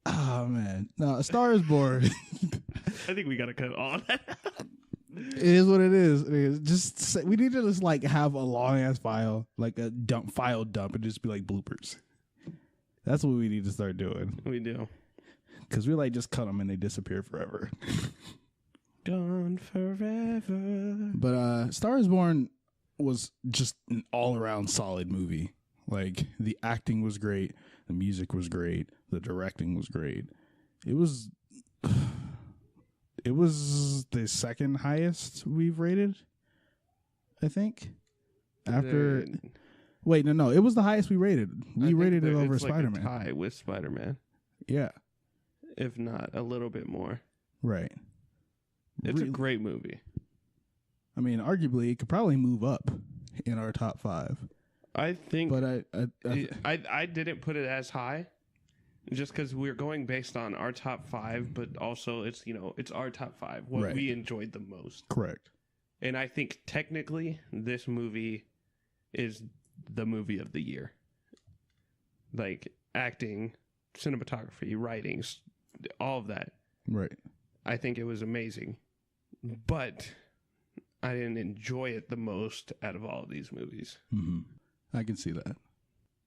Oh man, no, A Star Is Born. I think we gotta cut all that out. It is what it is. It is. Just say, we need to just like have a long ass file, like a file dump, and just be like bloopers. That's what we need to start doing. We do, because we like just cut them and they disappear forever. Gone forever. But Star Is Born was just an all around solid movie. Like, the acting was great, the music was great, the directing was great. It was the second highest we've rated, I think. After wait, no, it was the highest we rated. We rated it over Spider-Man. Like a tie with Spider-Man. Yeah, if not a little bit more. Right. It's a great movie. I mean, arguably, it could probably move up in our top 5. I think, but I didn't put it as high, just because we're going based on our top 5, but also it's our top 5, what we enjoyed the most. Correct. And I think technically this movie is the movie of the year. Like, acting, cinematography, writing, all of that. Right. I think it was amazing, but I didn't enjoy it the most out of all of these movies. Mm-hmm. I can see that.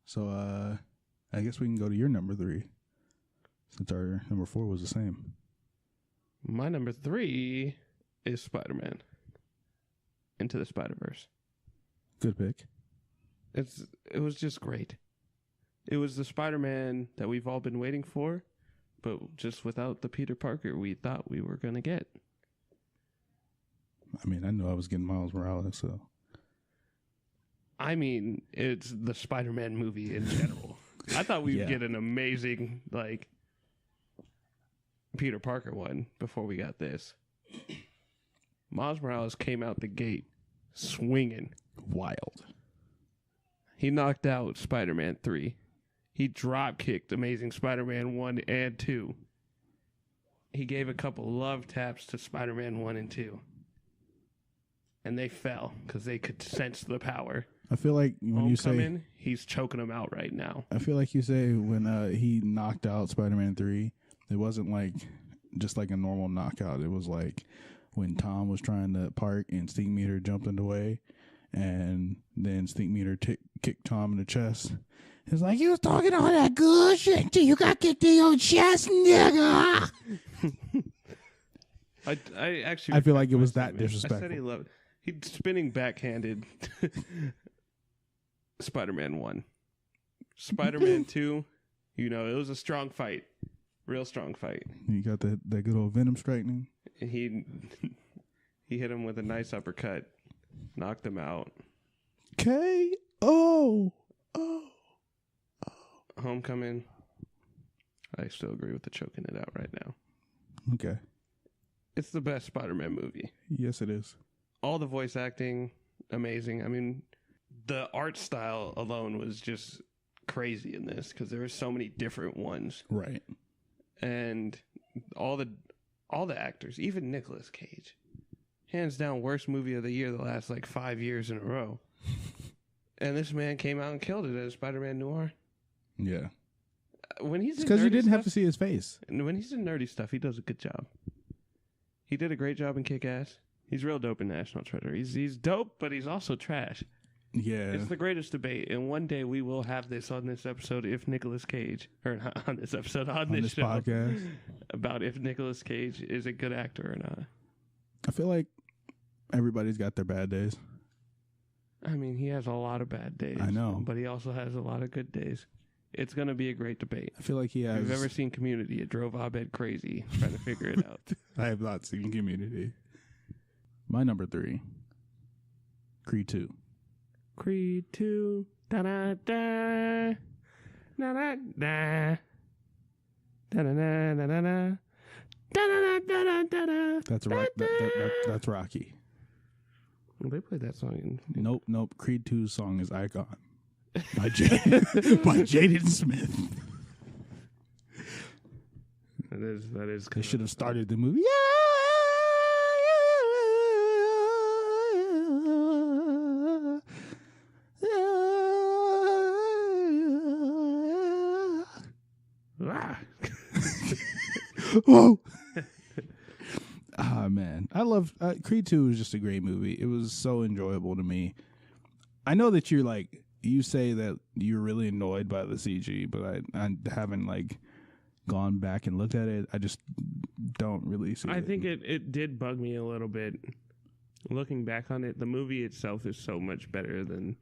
So, I guess we can go to your number 3, since our number 4 was the same. My number 3 is Spider-Man. Into the Spider-Verse. Good pick. It was just great. It was the Spider-Man that we've all been waiting for, but just without the Peter Parker we thought we were going to get. I mean, I knew I was getting Miles Morales, so. I mean, it's the Spider-Man movie in general. I thought we'd get an amazing, like, Peter Parker one before we got this. Miles Morales came out the gate swinging. Wild. He knocked out Spider-Man 3. He drop-kicked Amazing Spider-Man 1 and 2. He gave a couple love taps to Spider-Man 1 and 2. And they fell because they could sense the power. I feel like when you say he's choking them out right now. I feel like you say when he knocked out Spider-Man 3, it wasn't like just like a normal knockout. It was like when Tom was trying to park and Stink Meter jumped in the way, and then Stink Meter kicked Tom in the chest. It's like, you was talking all that good shit until you got kicked in your chest, nigga. I feel like it was that disrespectful. I said he loved. He's spinning backhanded. Spider-Man 1. Spider-Man 2, it was a strong fight. Real strong fight. You got that good old Venom striking. He hit him with a nice uppercut. Knocked him out. K.O. Homecoming. I still agree with the choking it out right now. Okay. It's the best Spider-Man movie. Yes, it is. All the voice acting, amazing. I mean, the art style alone was just crazy in this because there were so many different ones. Right. And all the actors, even Nicolas Cage, hands down worst movie of the year the last 5 years in a row. And this man came out and killed it as Spider-Man Noir. Yeah. When he's because you didn't have to see his face. And when he's in nerdy stuff, he does a good job. He did a great job in Kick-Ass. He's real dope in National Treasure. He's dope, but he's also trash. Yeah. It's the greatest debate, and one day we will have this on this episode if Nicolas Cage, or not on this episode, on this show, podcast, about if Nicolas Cage is a good actor or not. I feel like everybody's got their bad days. I mean, he has a lot of bad days. I know. But he also has a lot of good days. It's going to be a great debate. I feel like he has... If you've ever seen Community, it drove Abed crazy trying to figure it out. I have not seen Community. My number 3, Creed 2. Creed 2. Da-da-da. Da-da-da. Da-da-da-da-da. Da-da-da-da-da-da. That's Rocky. Well, they played that song in... Nope. Creed 2's song is Icon by Jaden Smith. That is. They should have started the movie. Whoa. Ah, man. I love Creed 2 was just a great movie. It was so enjoyable to me. I know that you say that you're really annoyed by the CG, but I haven't gone back and looked at it. I just don't really see it. I think it did bug me a little bit. Looking back on it, the movie itself is so much better than...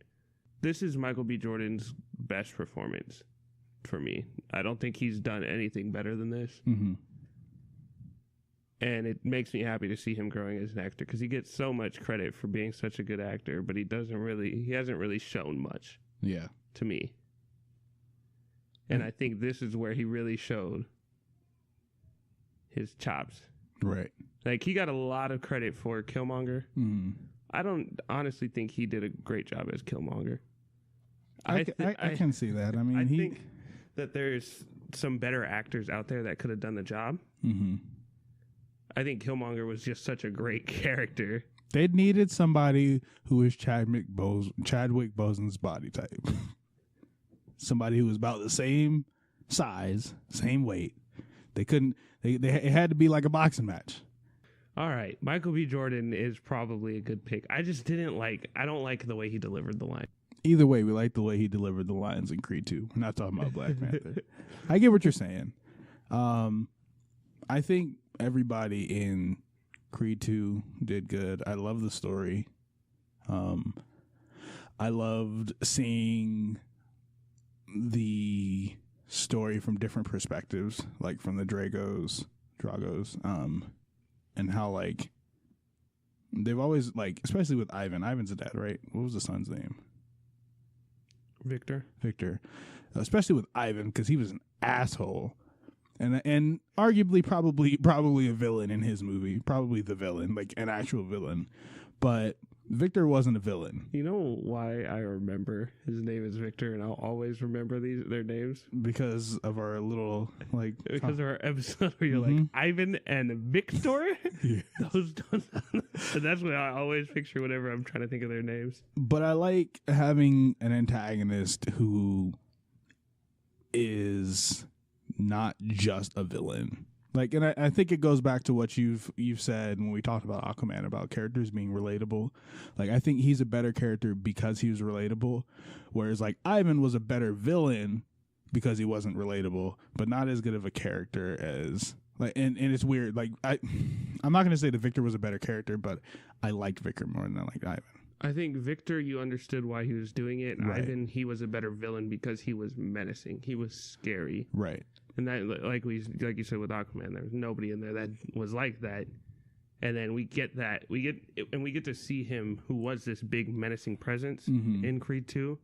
This is Michael B. Jordan's best performance for me. I don't think he's done anything better than this. Mm-hmm. And it makes me happy to see him growing as an actor because he gets so much credit for being such a good actor, but he hasn't really shown much. Yeah. To me. And I think this is where he really showed his chops. Right. He got a lot of credit for Killmonger. Mm. I don't honestly think he did a great job as Killmonger. I can see that. I mean, I think that there's some better actors out there that could have done the job. Mm-hmm. I think Killmonger was just such a great character. They needed somebody who is Chadwick Boseman's body type. Somebody who was about the same size, same weight. It had to be like a boxing match. All right. Michael B. Jordan is probably a good pick. I just I don't like the way he delivered the line. Either way, we like the way he delivered the lines in Creed 2. We're not talking about Black Panther. I get what you're saying. I think everybody in Creed 2 did good. I love the story. I loved seeing the story from different perspectives, like from the Dragos, and how they've always especially with Ivan. Ivan's a dad, right? What was the son's name? Victor. Especially with Ivan, because he was an asshole. And arguably probably a villain in his movie, probably the villain, an actual villain. But Victor wasn't a villain. You know why I remember his name is Victor, and I'll always remember their names? Because of our little because of our episode where you're Ivan and Victor. Yeah. Those don't sound, and that's what I always picture whenever I'm trying to think of their names. But I like having an antagonist who is not just a villain. And I think it goes back to what you've said when we talked about Aquaman, about characters being relatable. I think he's a better character because he was relatable, whereas Ivan was a better villain because he wasn't relatable, but not as good of a character as and it's weird. I'm not gonna say that Victor was a better character, but I liked Victor more than I liked Ivan. I think Victor, you understood why he was doing it. Right. Ivan, he was a better villain because he was menacing. He was scary. Right. And that, like you said with Aquaman, there was nobody in there that was like that. And then we get to see him, who was this big menacing presence in Creed 2,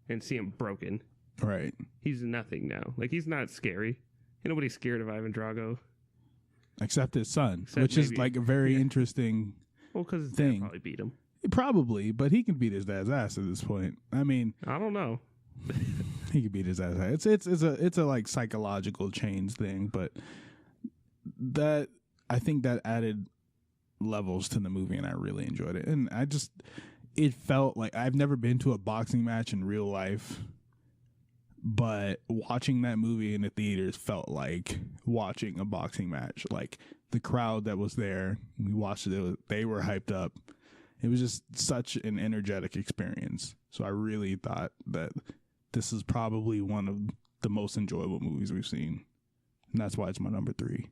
and see him broken. Right. He's nothing now. He's not scary. Ain't nobody scared of Ivan Drago. Except his son, which is a very interesting because his thing. dad probably beat him. Probably, but he can beat his dad's ass at this point. I mean, I don't know. He can beat his ass. It's a psychological change thing, but that I think that added levels to the movie, and I really enjoyed it. And it felt like I've never been to a boxing match in real life, but watching that movie in the theaters felt like watching a boxing match. The crowd that was there, we watched it, they were hyped up. It was just such an energetic experience. So I really thought that this is probably one of the most enjoyable movies we've seen. And that's why it's my number 3.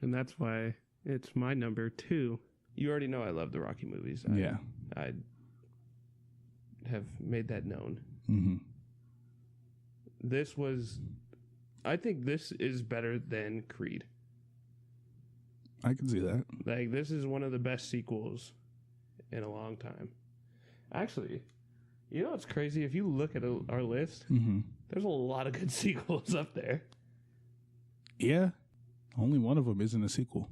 And that's why it's my number 2. You already know I love the Rocky movies. have made that known. Mm-hmm. I think this is better than Creed. I can see that. Like, this is one of the best sequels in a long time. Actually, you know what's crazy? If you look at our list, there's a lot of good sequels up there. Yeah. Only one of them isn't a sequel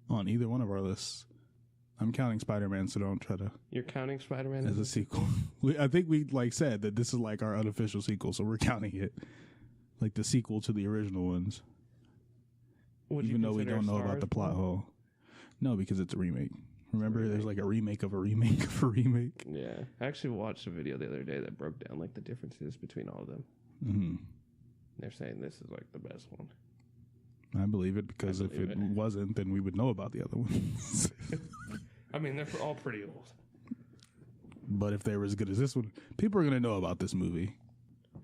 on either one of our lists. I'm counting Spider-Man, so don't try to... You're counting Spider-Man as a sequel. I think we said that this is like our unofficial sequel, so we're counting it like the sequel to the original ones. Even though we don't know about the plot hole. No, because it's a remake. Remember, there's like a remake of a remake of a remake. Yeah. I actually watched a video the other day that broke down like the differences between all of them. Mm-hmm. They're saying this is like the best one. I believe it because if it wasn't, then we would know about the other ones. I mean, they're all pretty old. But if they were as good as this one, people are going to know about this movie.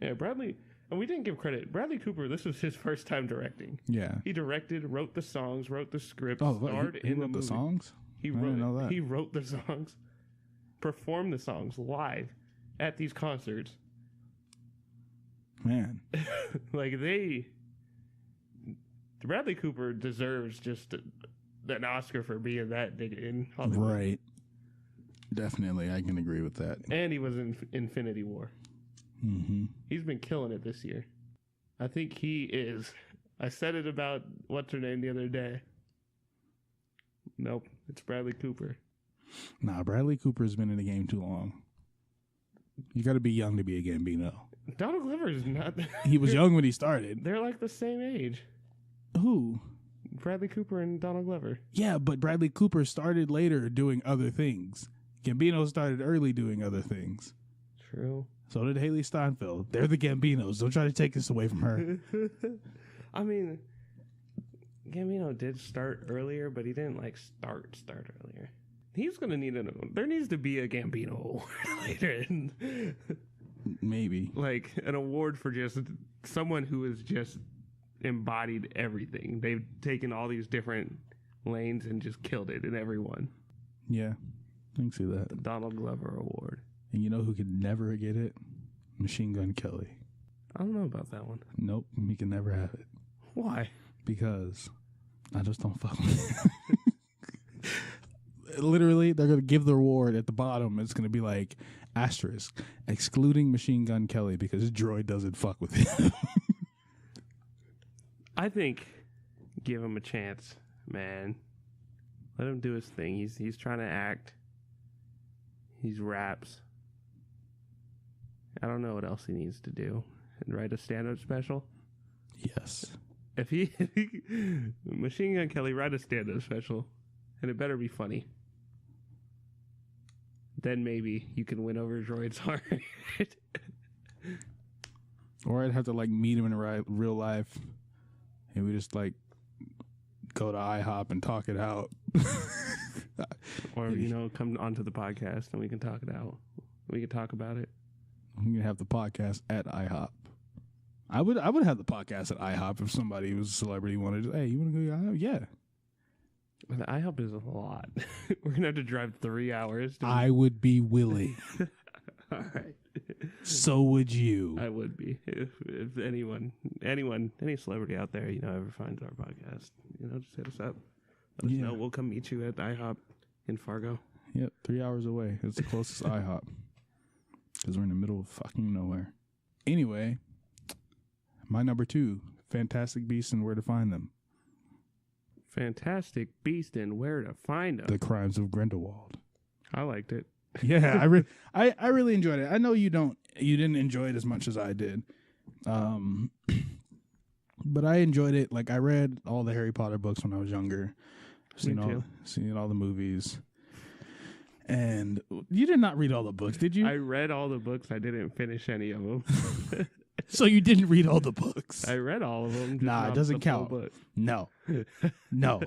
Yeah, Bradley, and we didn't give credit. Bradley Cooper, this was his first time directing. Yeah. He directed, wrote the songs, wrote the script, starred in the wrote movie. The songs? He wrote the songs, performed the songs live at these concerts. Man. Bradley Cooper deserves just an Oscar for being that big in Hollywood. Right. Definitely, I can agree with that. And he was in Infinity War. Mm-hmm. He's been killing it this year. I think he is. I said it about what's her name the other day. Nope, it's Bradley Cooper. Nah, Bradley Cooper's been in the game too long. You got to be young to be a Gambino. Donald Glover is not. He was young when he started. They're like the same age. Who? Bradley Cooper and Donald Glover. Yeah, but Bradley Cooper started later doing other things. Gambino started early doing other things. True. So did Haley Steinfeld. They're the Gambinos. Don't try to take this away from her. I mean, Gambino did start earlier, but he didn't like start earlier. He's gonna need there needs to be a Gambino award later. Maybe. Like an award for just someone who has just embodied everything. They've taken all these different lanes and just killed it in every one. Yeah, I can see that. The Donald Glover Award. And you know who could never get it? Machine Gun Kelly. I don't know about that one. Nope, he can never have it. Why? Because I just don't fuck with it. Literally, they're going to give the award at the bottom. It's going to be like, asterisk, excluding Machine Gun Kelly because Droid doesn't fuck with him. I think give him a chance, man. Let him do his thing. He's trying to act. He's raps. I don't know what else he needs to do. And write a stand-up special? Yes. If he Machine Gun Kelly, write a stand-up special. And it better be funny. Then maybe you can win over Droid's heart. Or I'd have to like meet him in real life. And we just like go to IHOP and talk it out. Or, come onto the podcast and we can talk it out. We can talk about it. We can have the podcast at IHOP. I would have the podcast at IHOP if somebody was a celebrity wanted to, hey, you want to go to IHOP? Yeah. The IHOP is a lot. We're going to have to drive 3 hours. I would be willing. All right. So would you. I would be. If anyone, any celebrity out there, ever finds our podcast, just hit us up. Let us know. We'll come meet you at IHOP in Fargo. Yep, 3 hours away. It's the closest IHOP. Because we're in the middle of fucking nowhere. Anyway, my number 2, Fantastic Beasts and Where to Find Them. Fantastic Beast and Where to Find Them. The Crimes of Grindelwald. I liked it. Yeah, I really enjoyed it. I know you didn't enjoy it as much as I did. But I enjoyed it. Like, I read all the Harry Potter books when I was younger. Seen all the movies. And you did not read all the books, did you? I read all the books. I didn't finish any of them. So you didn't read all the books? I read all of them. Nah, it doesn't count. No. No.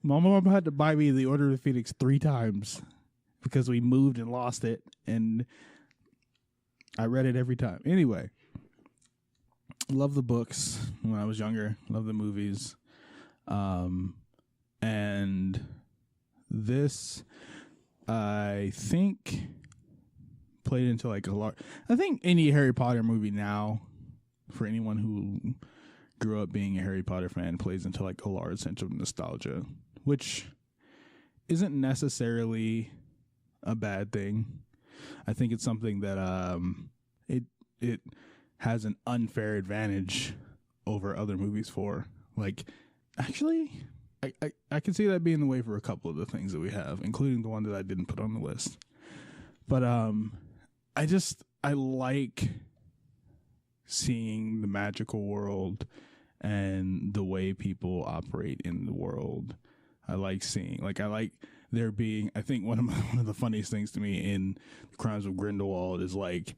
My mom had to buy me The Order of the Phoenix 3 times because we moved and lost it. And I read it every time. Anyway. Love the books when I was younger. Love the movies. And this, I think, played into like a lot. I think any Harry Potter movie now, for anyone who grew up being a Harry Potter fan, plays into like a large sense of nostalgia, which isn't necessarily a bad thing. I think it's something that it has an unfair advantage over other movies for. Like, actually, I can see that being the way for a couple of the things that we have, including the one that I didn't put on the list. But I like seeing the magical world and the way people operate in the world. I like there being, I think one of the funniest things to me in The Crimes of Grindelwald is like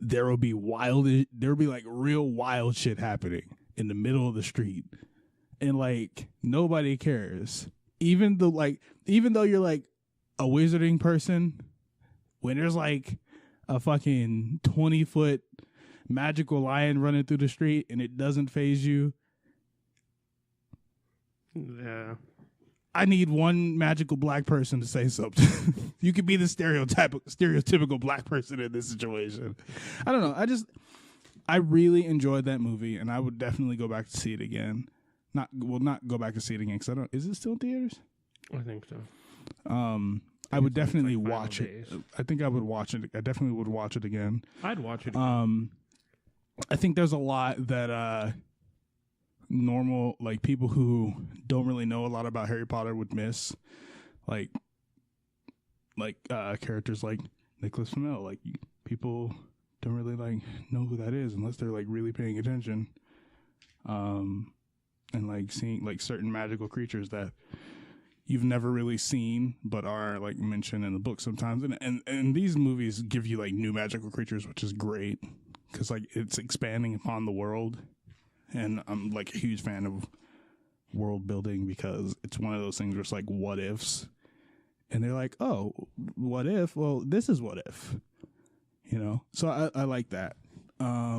there will be like real wild shit happening in the middle of the street, and like nobody cares. Even though you're like a wizarding person, when there's like a fucking 20-foot magical lion running through the street and it doesn't faze you. Yeah. I need one magical black person to say something. You could be the stereotypical black person in this situation. I don't know. I really enjoyed that movie, and I would definitely go back to see it again. Not go back to see it again because I don't. Is it still in theaters? I think so. I would definitely like watch it. days. I think I would watch it. I definitely would watch it again. I'd watch it. I think there's a lot that normal, like, people who don't really know a lot about Harry Potter would miss, like characters like Nicholas Flamel. Like, people don't really like know who that is unless they're like really paying attention, and like seeing like certain magical creatures that you've never really seen but are like mentioned in the book sometimes. And these movies give you like new magical creatures, which is great because like it's expanding upon the world. And I'm like a huge fan of world building because it's one of those things where it's like what ifs, and they're like, oh, what if? Well, this is what if, you know? So I like that. I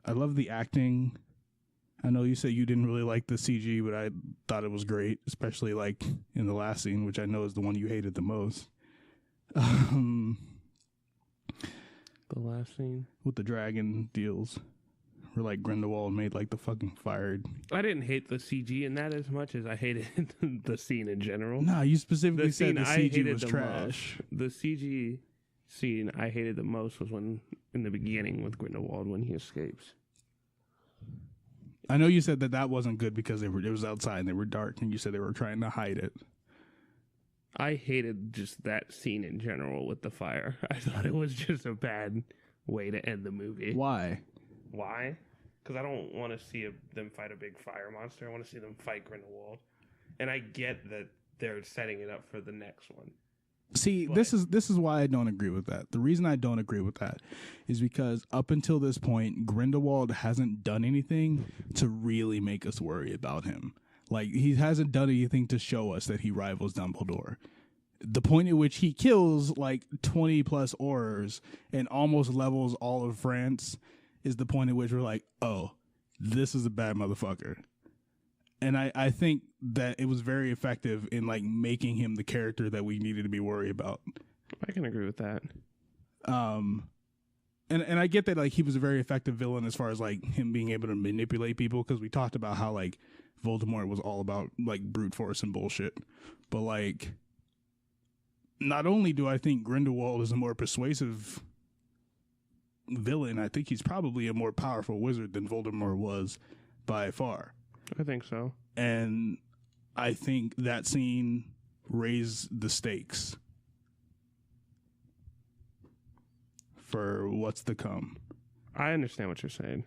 love the acting. I know you said you didn't really like the CG, but I thought it was great, especially like in the last scene, which I know is the one you hated the most. The last scene with the dragon deals, where like Grindelwald made like the fucking fired. I didn't hate the CG in that as much as I hated the scene in general. Nah, you specifically said the CG was the trash. The CG scene I hated the most was when in the beginning with Grindelwald when he escapes. I know you said that wasn't good because it was outside and they were dark, and you said they were trying to hide it. I hated just that scene in general with the fire. I thought it was just a bad way to end the movie. Why? Why? Because I don't want to see them fight a big fire monster. I want to see them fight Grindelwald. And I get that they're setting it up for the next one. See, but this is why I don't agree with that. The reason I don't agree with that is because up until this point, Grindelwald hasn't done anything to really make us worry about him. Like, he hasn't done anything to show us that he rivals Dumbledore. The point at which he kills like 20 plus Aurors and almost levels all of France is the point at which we're like, oh, this is a bad motherfucker. And I think that it was very effective in like making him the character that we needed to be worried about. I can agree with that. And I get that like he was a very effective villain as far as like him being able to manipulate people, because we talked about how like Voldemort was all about like brute force and bullshit. But like, not only do I think Grindelwald is a more persuasive villain, I think he's probably a more powerful wizard than Voldemort was by far. I think so. And I think that scene raised the stakes for what's to come. I understand what you're saying.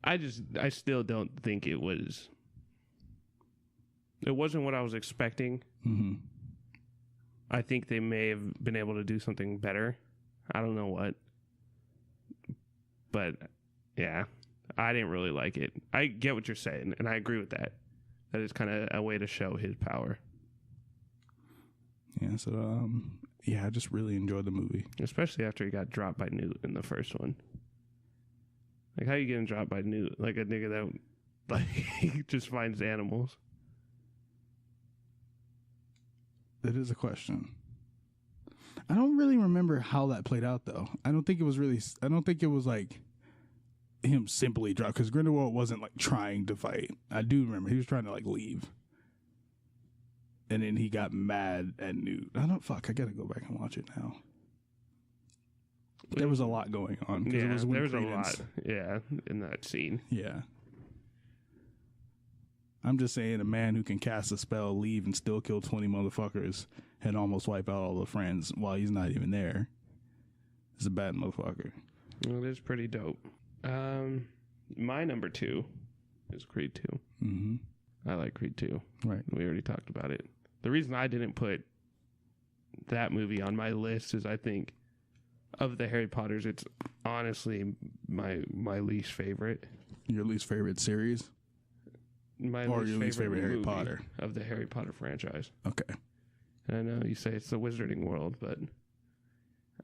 I still don't think it wasn't what I was expecting. Mm-hmm. I think they may have been able to do something better. I don't know what. But, yeah, I didn't really like it. I get what you're saying, and I agree with that. That is kind of a way to show his power. Yeah, so, I just really enjoyed the movie. Especially after he got dropped by Newt in the first one. Like, how you getting dropped by Newt? Like a nigga that, like, just finds animals. It is a question. I don't really remember how that played out, though. I don't think it was like him simply drop, because Grindelwald wasn't like trying to fight. I do remember he was trying to like leave, and then he got mad at Newt. I gotta go back and watch it now. There was a lot going on. Yeah, it was there was a lot. Yeah, in that scene. Yeah. I'm just saying, a man who can cast a spell, leave, and still kill 20 motherfuckers and almost wipe out all the friends while he's not even there is a bad motherfucker. Well, it is pretty dope. My number 2 is Creed 2. Mm-hmm. I like Creed 2. Right. We already talked about it. The reason I didn't put that movie on my list is I think of the Harry Potters, it's honestly my least favorite. Your least favorite series? Your least favorite Harry Potter of the Harry Potter franchise. Okay. And I know you say it's the Wizarding World, but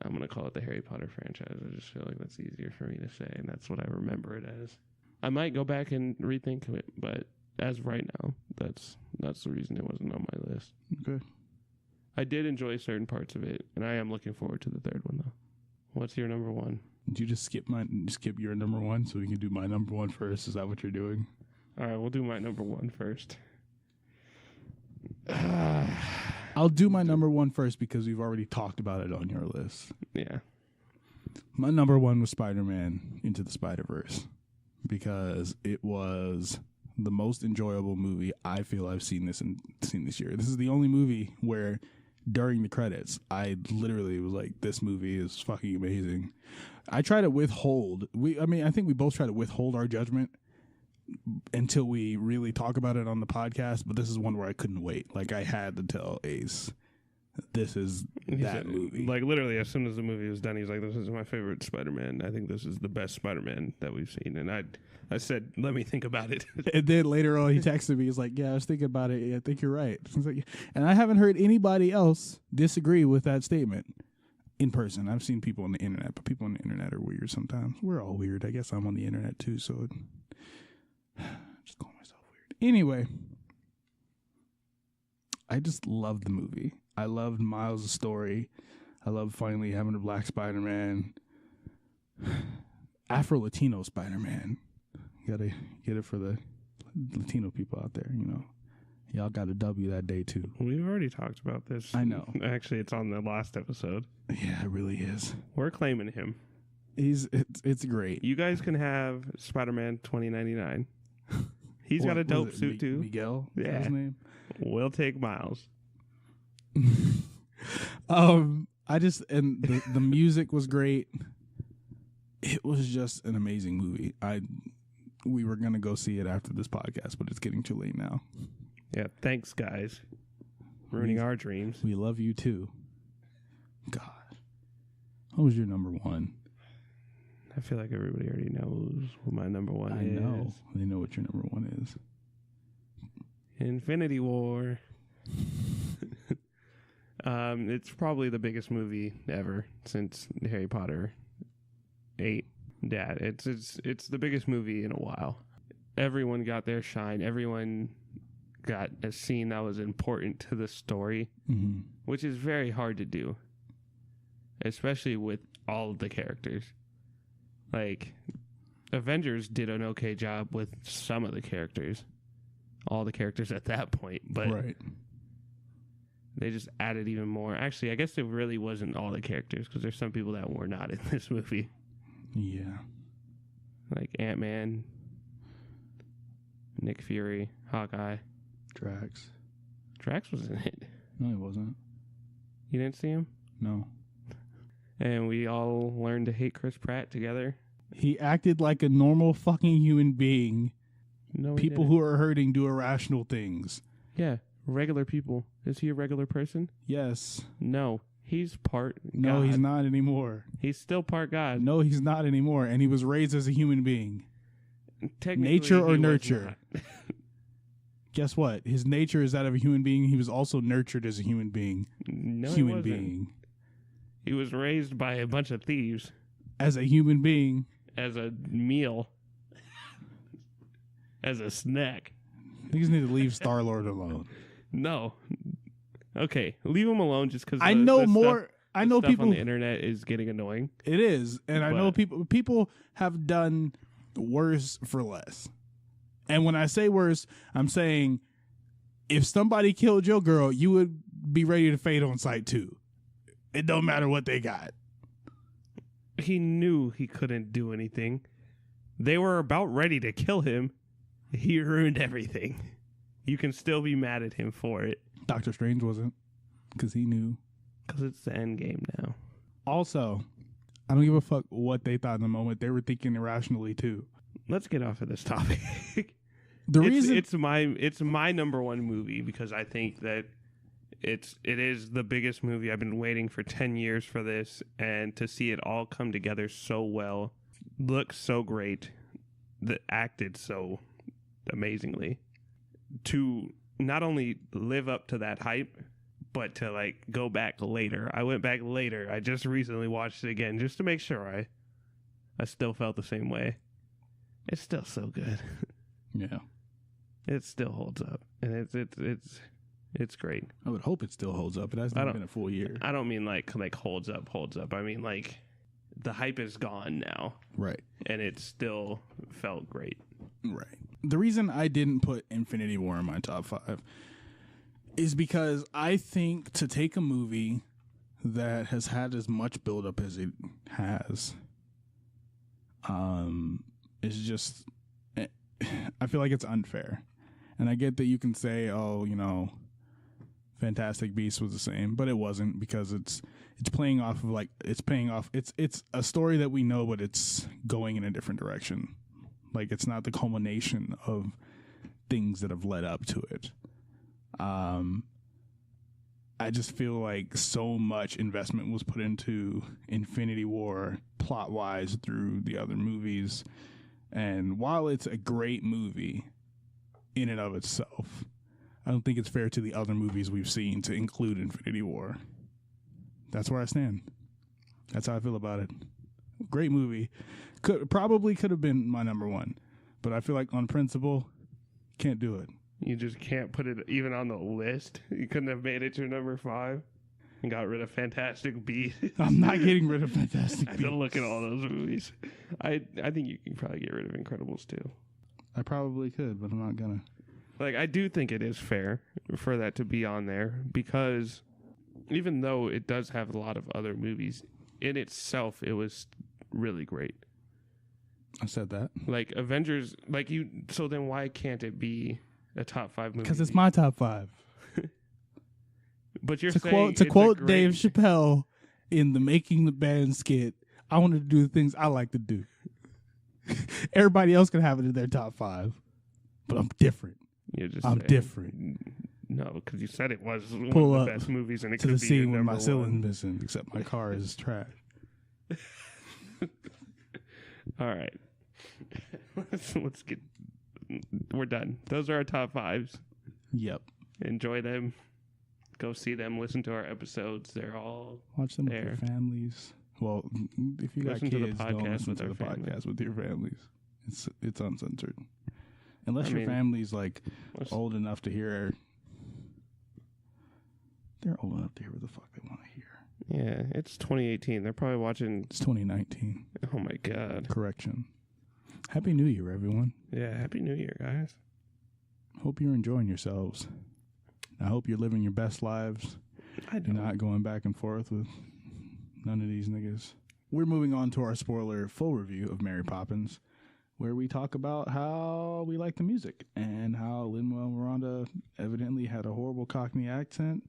I'm going to call it the Harry Potter franchise. I just feel like that's easier for me to say, and that's what I remember it as. I might go back and rethink it, but as of right now, that's the reason it wasn't on my list. Okay. I did enjoy certain parts of it, and I am looking forward to the third one, though. What's your number 1? Did you just skip your number 1 so we can do my number 1 first? Is that what you're doing? All right, we'll do my number 1 first. I'll do my number 1 first because we've already talked about it on your list. Yeah. My number 1 was Spider-Man Into the Spider-Verse because it was the most enjoyable movie I feel I've seen this year. This is the only movie where during the credits, I literally was like, this movie is fucking amazing. I try to withhold. I think we both try to withhold our judgment until we really talk about it on the podcast, but this is one where I couldn't wait. Like, I had to tell Ace, this is that movie. Like, literally, as soon as the movie was done, he's like, this is my favorite Spider-Man. I think this is the best Spider-Man that we've seen. And I said, let me think about it. And then later on, he texted me. He's like, yeah, I was thinking about it. Yeah, I think you're right. And I haven't heard anybody else disagree with that statement in person. I've seen people on the internet, but people on the internet are weird sometimes. We're all weird. I guess I'm on the internet too, so just call myself weird. Anyway, I just loved the movie. I loved Miles' story. I loved finally having a black Spider-Man. Afro-Latino Spider-Man. You gotta get it for the Latino people out there, you know. Y'all got a W that day, too. We've already talked about this. I know. Actually, it's on the last episode. Yeah, it really is. We're claiming him. It's great. You guys can have Spider-Man 2099. He's got a dope suit, too. Miguel? Yeah. His name? We'll take Miles. The music was great. It was just an amazing movie. We were gonna go see it after this podcast, but it's getting too late now. Yeah, thanks, guys. Ruining our dreams. We love you too. God, what was your number 1? I feel like everybody already knows what my number 1 is. I know. They know what your number 1 is. Infinity War. It's probably the biggest movie ever since Harry Potter 8. Yeah, it's the biggest movie in a while. Everyone got their shine. Everyone got a scene that was important to the story, which is very hard to do, especially with all of the characters. Like, Avengers did an okay job with some of the characters, all the characters at that point, but right. They just added even more. Actually, I guess it really wasn't all the characters because there's some people that were not in this movie. Yeah. Like Ant-Man, Nick Fury, Hawkeye. Drax. Drax was in it. No, he wasn't. You didn't see him? No. And we all learned to hate Chris Pratt together. He acted like a normal fucking human being. No, people who are hurting do irrational things. Yeah, regular people. Is he a regular person? Yes. No, he's part God. No, he's not anymore. He's still part God. No, he's not anymore. And he was raised as a human being. Technically, nature or nurture? Guess what? His nature is that of a human being. He was also nurtured as a human being. No, human being. He was raised by a bunch of thieves. As a human being. As a meal. As a snack. Niggas need to leave Star-Lord alone. No. Okay, leave him alone just because I know more. I know stuff people on the internet is getting annoying. It is, and I know people have done worse for less. And when I say worse, I'm saying if somebody killed your girl, you would be ready to fade on sight too. It don't matter what they got. He knew he couldn't do anything. They were about ready to kill him. He ruined everything. You can still be mad at him for it. Doctor Strange wasn't, because he knew. Because it's the end game now. Also, I don't give a fuck what they thought in the moment. They were thinking irrationally too. Let's get off of this topic. Reason it's my number one movie because I think that it is the biggest movie. I've been waiting for 10 years for this, and to see it all come together so well, looks so great, that acted so amazingly, to not only live up to that hype, but to like go back later. I went back later. I just recently watched it again just to make sure I still felt the same way. It's still so good. Yeah. It still holds up, and it's great. I would hope it still holds up. It hasn't been a full year. I don't mean like holds up. I mean like the hype is gone now. Right. And it still felt great. Right. The reason I didn't put Infinity War in my top 5 is because I think to take a movie that has had as much buildup as it has, is just, I feel like it's unfair. And I get that you can say, oh, you know, Fantastic Beasts was the same, but it wasn't, because it's playing off of it's a story that we know, but it's going in a different direction. Like, it's not the culmination of things that have led up to it. I just feel like so much investment was put into Infinity War plot-wise through the other movies. And while it's a great movie in and of itself, I don't think it's fair to the other movies we've seen to include Infinity War. That's where I stand. That's how I feel about it. Great movie. Could have been my number 1. But I feel like on principle, can't do it. You just can't put it even on the list. You couldn't have made it your number 5 and got rid of Fantastic Beasts. I'm not getting rid of Fantastic I Beasts. had to look at all those movies. I think you can probably get rid of Incredibles too. I probably could, but I'm not gonna. Like, I do think it is fair for that to be on there, because even though it does have a lot of other movies, in itself, it was really great. I said that. Like, Avengers, like you, so then why can't it be a top 5 movie? Because it's my top 5. But you're to saying quote Dave Chappelle in the Making the Band skit, I want to do the things I like to do. Everybody else can have it in their top 5, but I'm different. I'm different. No, because you said it was one Pull of the up best movies, and it to could the be scene where my number cylinder's 1. missing, except my car is trash. All right. Let's get. We're done. Those are our top 5s. Yep. Enjoy them. Go see them. Listen to our episodes. They're all watch them there. with your families. Well, if you got kids, don't listen to the podcast with your families. It's uncensored. Unless your family's like old enough to hear. They're old enough to hear what the fuck they want to hear. Yeah, it's 2018. They're probably watching. It's 2019. Oh my God. Correction. Happy New Year, everyone. Yeah, Happy New Year, guys. Hope you're enjoying yourselves. I hope you're living your best lives. You're not going back and forth with none of these niggas. We're moving on to our spoiler full review of Mary Poppins, where we talk about how we like the music and how Lin-Manuel Miranda evidently had a horrible Cockney accent,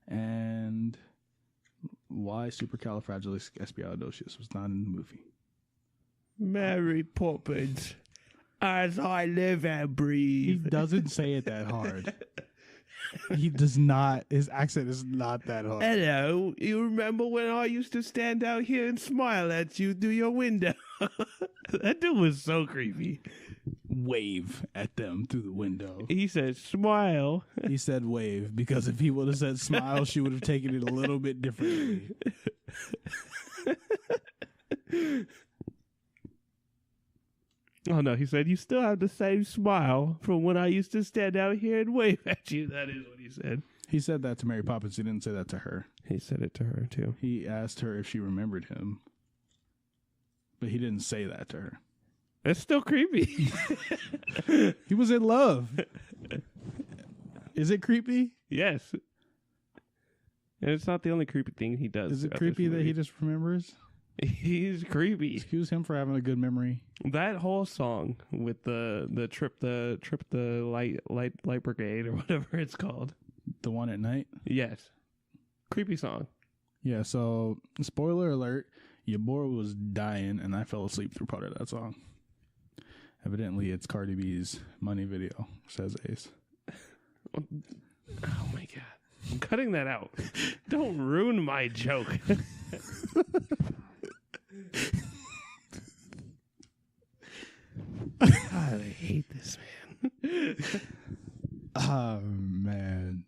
and why Supercalifragilisticexpialidocious was not in the movie. Mary Poppins, as I live and breathe. He doesn't say it that hard. He does not. His accent is not that hard. Hello, you remember when I used to stand out here and smile at you through your window? That dude was so creepy. Wave at them through the window. He said smile. He said wave, because if he would have said smile, she would have taken it a little bit differently. Oh no, he said, you still have the same smile from when I used to stand out here and wave at you. That is what he said. He said that to Mary Poppins. He didn't say that to her. He said it to her, too. He asked her if she remembered him. But he didn't say that to her. It's still creepy. He was in love. Is it creepy? Yes. And it's not the only creepy thing he does. Is it creepy that he just remembers? He's creepy. Excuse him for having a good memory. That whole song with the trip the light brigade or whatever it's called. The one at night? Yes. Creepy song. Yeah, so spoiler alert, your boy was dying and I fell asleep through part of that song. Evidently it's Cardi B's Money video, says Ace. Oh my god. I'm cutting that out. Don't ruin my joke. God, I hate this man. Oh man.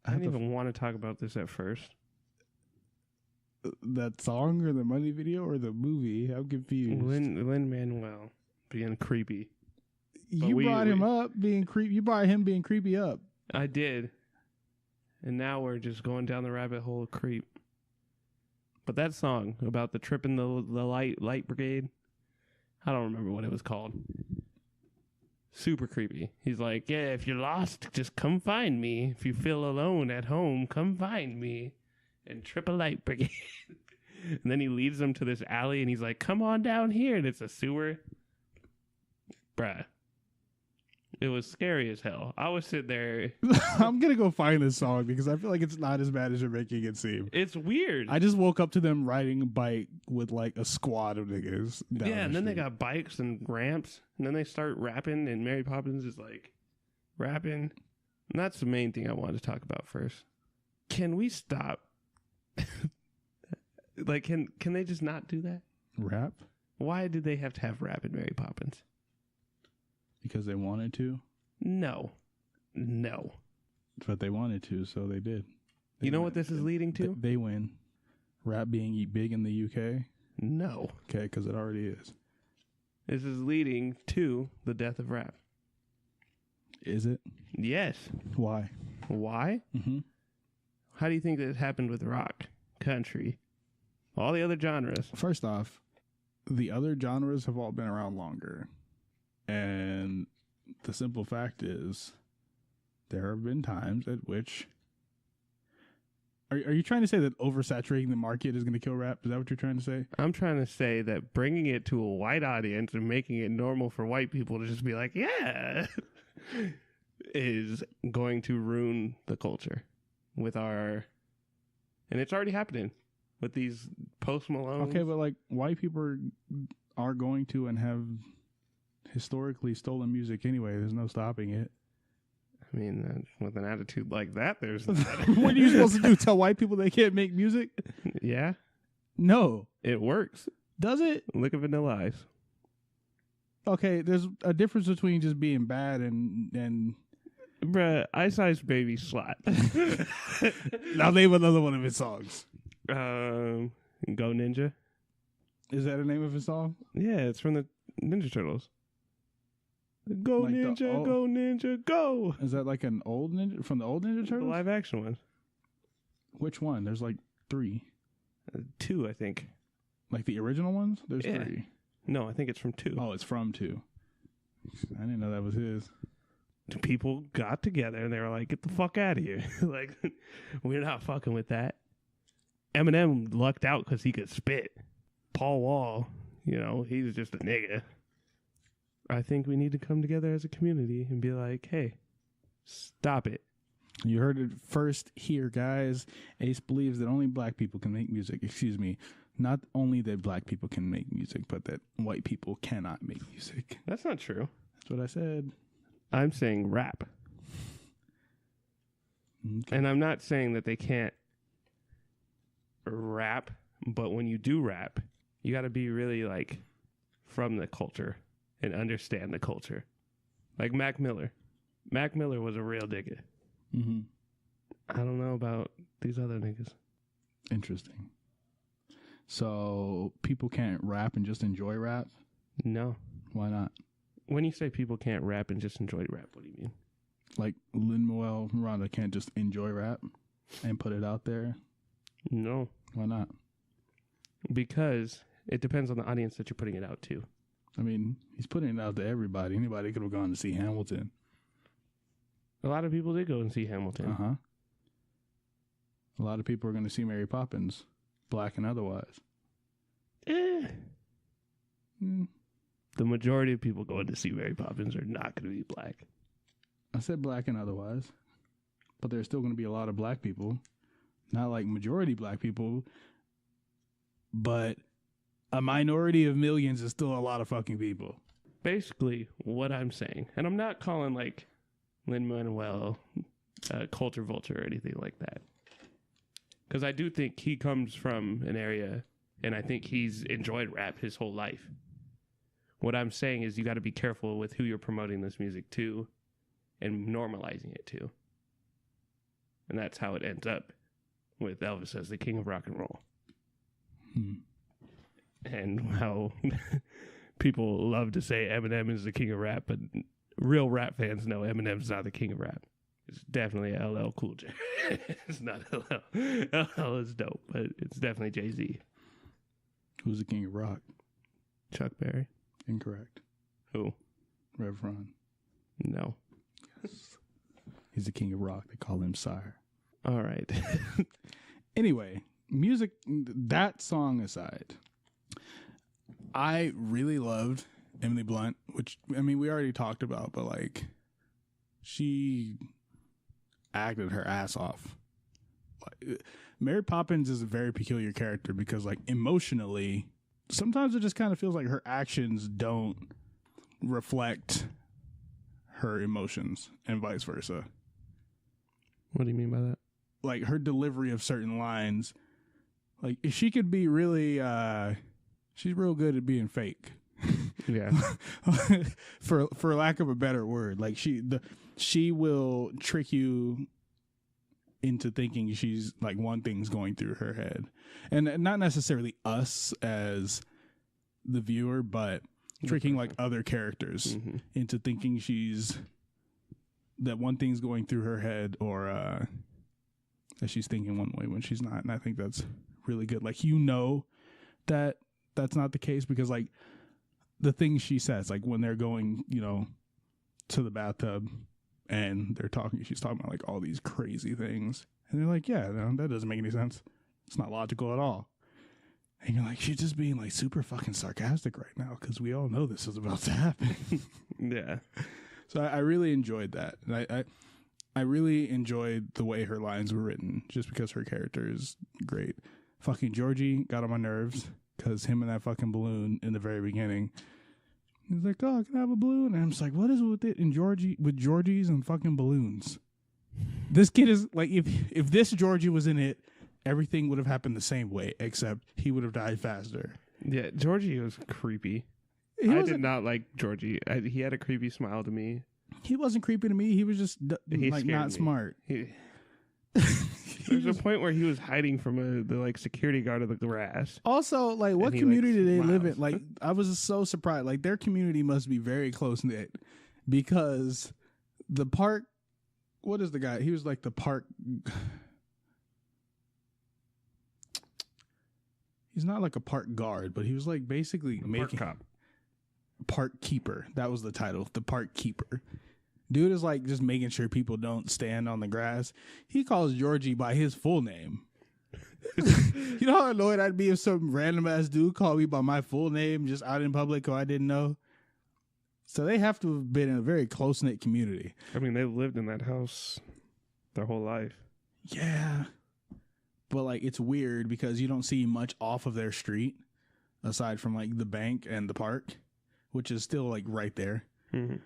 I didn't even want to talk about this at first. That song or the Money video or the movie? I'm confused. Lin-Manuel being creepy. You brought him up being creepy. You brought him being creepy up. I did. And now we're just going down the rabbit hole of creep. But that song about the trip in the light brigade, I don't remember what it was called. Super creepy. He's like, yeah, if you're lost, just come find me. If you feel alone at home, come find me. And trip a light brigade. And then he leads them to this alley and he's like, come on down here. And it's a sewer. Bruh. It was scary as hell. I was sitting there. I'm going to go find this song because I feel like it's not as bad as you're making it seem. It's weird. I just woke up to them riding a bike with like a squad of niggas. Yeah, and then they got bikes and ramps. And then they start rapping and Mary Poppins is like rapping. And that's the main thing I wanted to talk about first. Can we stop? Like, can they just not do that? Rap? Why did they have to have rap in Mary Poppins? Because they wanted to? No. But they wanted to, so they did. You know what this is leading to? They win. Rap being big in the UK? No. Okay, because it already is. This is leading to the death of rap. Is it? Yes. Why? Why? Mm-hmm. How do you think that it happened with rock, country, all the other genres? First off, the other genres have all been around longer. And the simple fact is, there have been times at which... Are you trying to say that oversaturating the market is going to kill rap? Is that what you're trying to say? I'm trying to say that bringing it to a white audience and making it normal for white people to just be like, yeah, is going to ruin the culture with our... And it's already happening with these Post Malone. Okay, but like white people are going to and have historically stolen music anyway. There's no stopping it. I mean, with an attitude like that, there's not. What are you supposed to do? Tell white people they can't make music? Yeah. No. It works. Does it? Look at Vanilla Ice. Okay, there's a difference between just being bad and Bruh, Ice Ice Baby Slut. Now name another one of his songs. Go Ninja. Is that the name of his song? Yeah, it's from the Ninja Turtles. Go Like Ninja, go Ninja, go. Is that like an old Ninja from the old Ninja The Turtles? live action one. Which one? There's like 3. 2, I think. Like the original ones? There's Yeah. 3. No, I think it's from 2. Oh, it's from 2. I didn't know that was his. People got together and they were like, get the fuck out of here. Like, we're not fucking with that. Eminem lucked out because he could spit. Paul Wall, he's just a nigga. I think we need to come together as a community and be like, hey, stop it. You heard it first here, guys. Ace believes that only black people can make music. Excuse me. Not only that black people can make music, but that white people cannot make music. That's not true. That's what I said. I'm saying rap. Okay. And I'm not saying that they can't rap, but when you do rap, you got to be really like from the culture and understand the culture. Like Mac Miller. Mac Miller was a real nigga. Mm-hmm. I don't know about these other niggas. Interesting. So people can't rap and just enjoy rap? No. Why not? When you say people can't rap and just enjoy rap, what do you mean? Like Lin-Manuel Miranda can't just enjoy rap and put it out there? No. Why not? Because it depends on the audience that you're putting it out to. I mean, he's putting it out to everybody. Anybody could have gone to see Hamilton. A lot of people did go and see Hamilton. Uh-huh. A lot of people are going to see Mary Poppins, black and otherwise. The majority of people going to see Mary Poppins are not going to be black. I said black and otherwise. But there's still going to be a lot of black people. Not like majority black people. But a minority of millions is still a lot of fucking people. Basically, what I'm saying, and I'm not calling like Lin-Manuel culture vulture or anything like that. Because I do think he comes from an area, and I think he's enjoyed rap his whole life. What I'm saying is you got to be careful with who you're promoting this music to and normalizing it to. And that's how it ends up with Elvis as the king of rock and roll. And how people love to say Eminem is the king of rap, but real rap fans know Eminem's not the king of rap. It's definitely LL Cool J. It's not LL. LL is dope, but it's definitely Jay-Z. Who's the king of rock? Chuck Berry. Incorrect. Who? Rev Run. No. Yes. He's the king of rock. They call him Sire. All right. Anyway, music, that song aside, I really loved Emily Blunt, which, I mean, we already talked about, but like, she acted her ass off. Mary Poppins is a very peculiar character because, like, emotionally, sometimes it just kind of feels like her actions don't reflect her emotions and vice versa. What do you mean by that? Like, her delivery of certain lines, like, she could be really, she's real good at being fake. Yeah. for lack of a better word. Like, she will trick you into thinking she's, like, one thing's going through her head. And not necessarily us as the viewer, but tricking, like, other characters into thinking that one thing's going through her head, or that she's thinking one way when she's not. And I think that's really good. Like, you know that that's not the case because, like, the things she says, like, when they're going, you know, to the bathtub and she's talking about, like, all these crazy things. And they're like, yeah, no, that doesn't make any sense. It's not logical at all. And you're like, she's just being, like, super fucking sarcastic right now because we all know this is about to happen. Yeah. So I really enjoyed that. And I really enjoyed the way her lines were written just because her character is great. Fucking Georgie got on my nerves because him and that fucking balloon in the very beginning. He's like, oh, can I have a balloon? And I'm just like, what is with it in with Georgies and fucking balloons? This kid is like, if this Georgie was in it, everything would have happened the same way, except he would have died faster. Yeah, Georgie was creepy. I did not like Georgie. He had a creepy smile to me. He wasn't creepy to me. He was just like not smart. There's a point where he was hiding from the like security guard of the grass. Also, like, what community do they live in? Like, I was so surprised. Like, their community must be very close knit because the park. What is the guy? He was like the park. He's not like a park guard, but he was like basically making park cop. Park keeper. That was the title. The park keeper. Dude is like just making sure people don't stand on the grass. He calls Georgie by his full name. You know how annoyed I'd be if some random ass dude called me by my full name just out in public who I didn't know. So they have to have been in a very close knit community. I mean, they've lived in that house their whole life. Yeah. But like, it's weird because you don't see much off of their street aside from like the bank and the park, which is still like right there. Mm-hmm.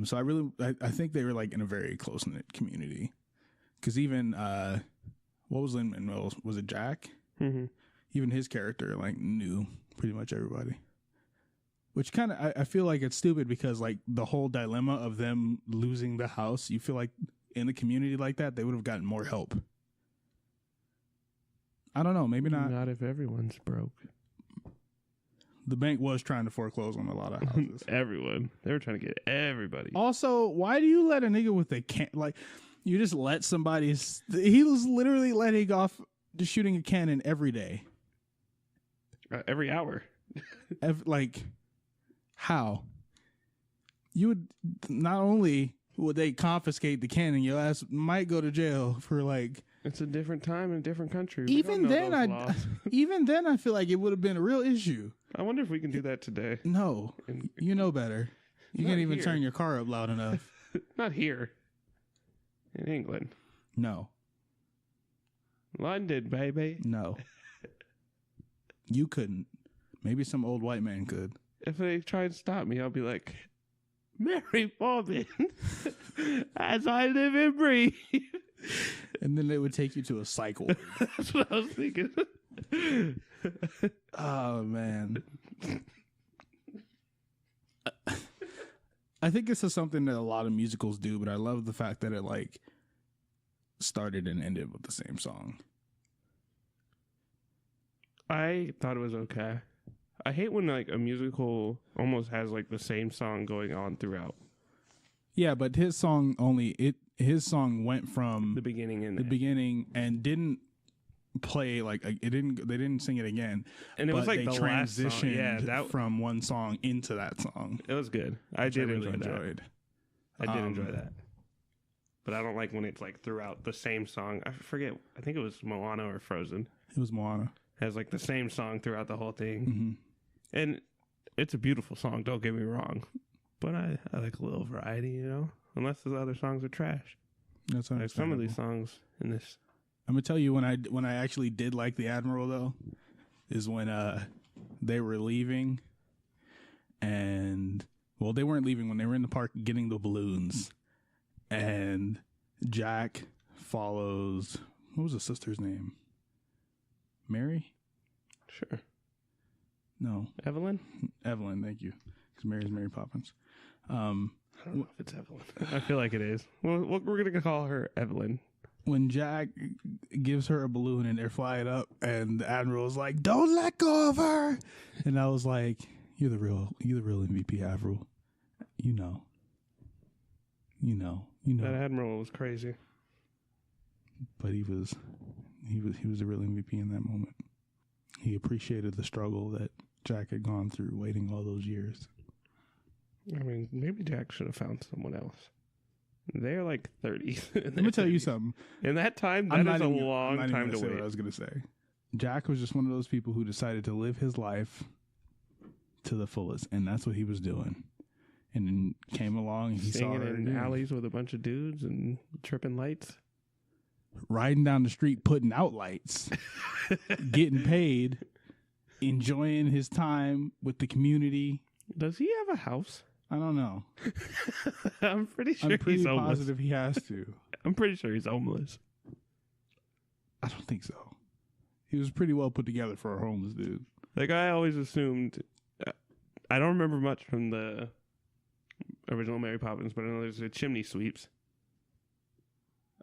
So I think they were like in a very close knit community because even, what was Lin-Manuel? Was it Jack? Mm-hmm. Even his character like knew pretty much everybody, which kind of, I feel like it's stupid because like the whole dilemma of them losing the house, you feel like in a community like that, they would have gotten more help. I don't know. Maybe not. Not if everyone's broke. The bank was trying to foreclose on a lot of houses. Everyone. They were trying to get everybody. Also, why do you let a nigga with a can like? You just let somebody. He was literally letting off, just shooting a cannon every day, every hour. Like, how? You would not only would they confiscate the cannon, your ass might go to jail for like. It's a different time in a different country. Even then, I feel like it would have been a real issue. I wonder if we can do that today. No, you know better. You can't even turn your car up loud enough. Not here. In England. No. London, baby. No. You couldn't. Maybe some old white man could. If they try and stop me, I'll be like, Mary Poppins, as I live and breathe. And then they would take you to a cycle. That's what I was thinking. Oh, man. I think this is something that a lot of musicals do, but I love the fact that it like started and ended with the same song. I thought it was okay. I hate when like a musical almost has like the same song going on throughout. Yeah, but his song his song went from the beginning and didn't play like they didn't sing it again, and it was like they the transitioned last song. Yeah, from one song into that song. It was good. I did enjoy that. I did enjoy that, but I don't like when it's like throughout the same song. I forget. I think it was Moana or Frozen. It was Moana. Has like the same song throughout the whole thing, mm-hmm. and it's a beautiful song. Don't get me wrong, but I like a little variety, you know. Unless the other songs are trash. That's like some of these songs in this. I'm gonna tell you when I actually did like the Admiral though, is when they were leaving, and well they weren't leaving when they were in the park getting the balloons, and Jack follows what was the sister's name? Mary? Sure. No. Evelyn, thank you. Because Mary's Mary Poppins. I don't know if it's Evelyn. I feel like it is. Well, we're going to call her Evelyn. When Jack gives her a balloon and they're flying up, and the Admiral's like, "Don't let go of her," and I was like, "You're the real MVP, Admiral. You know." That Admiral was crazy. But he was the real MVP in that moment. He appreciated the struggle that Jack had gone through, waiting all those years. I mean, maybe Jack should have found someone else. They're like 30. Let me tell you something. In that time, that is a long time to wait. What I was going to say. Jack was just one of those people who decided to live his life to the fullest, and that's what he was doing. And then came along and he saw her in alleys with a bunch of dudes and tripping lights. Riding down the street, putting out lights, getting paid, enjoying his time with the community. Does he have a house? I don't know. I'm pretty sure he's positive he has to. I'm pretty sure he's homeless. I don't think so. He was pretty well put together for a homeless dude. Like, I always assumed... I don't remember much from the original Mary Poppins, but I know there's a chimney sweeps.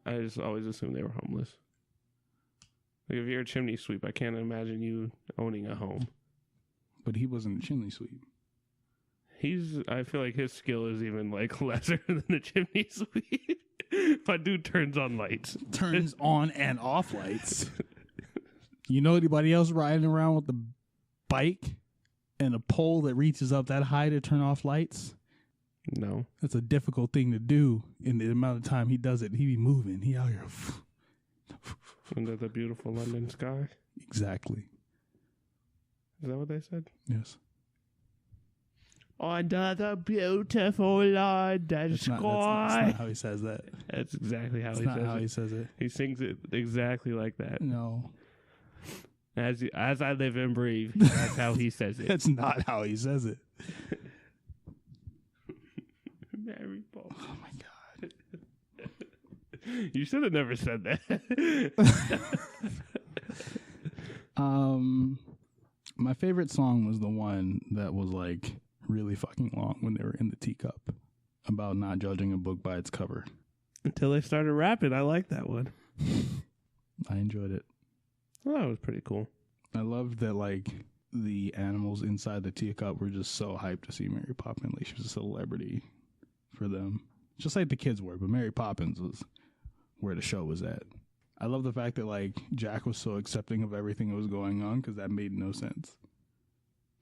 I just always assumed they were homeless. Like, if you're a chimney sweep, I can't imagine you owning a home. But he wasn't a chimney sweep. I feel like his skill is even, like, lesser than a chimney sweep. My dude turns on lights. Turns on and off lights. You know anybody else riding around with a bike and a pole that reaches up that high to turn off lights? No. That's a difficult thing to do in the amount of time he does it. He be moving. He out here. Under the beautiful London sky. Exactly. Is that what they said? Yes. Under the beautiful London sky. That's not how he says that. That's exactly how that's he not says how it. he says it. He sings it exactly like that. No. As I live and breathe, that's how he says it. That's not how he says it. Mary Poppins. Oh my God. You should have never said that. My favorite song was the one that was like really fucking long when they were in the teacup, about not judging a book by its cover. Until they started rapping, I liked that one. I enjoyed it. Well, that was pretty cool. I loved that, like, the animals inside the teacup were just so hyped to see Mary Poppins. Like, she was a celebrity for them. Just like the kids were, but Mary Poppins was where the show was at. I love the fact that, like, Jack was so accepting of everything that was going on, because that made no sense.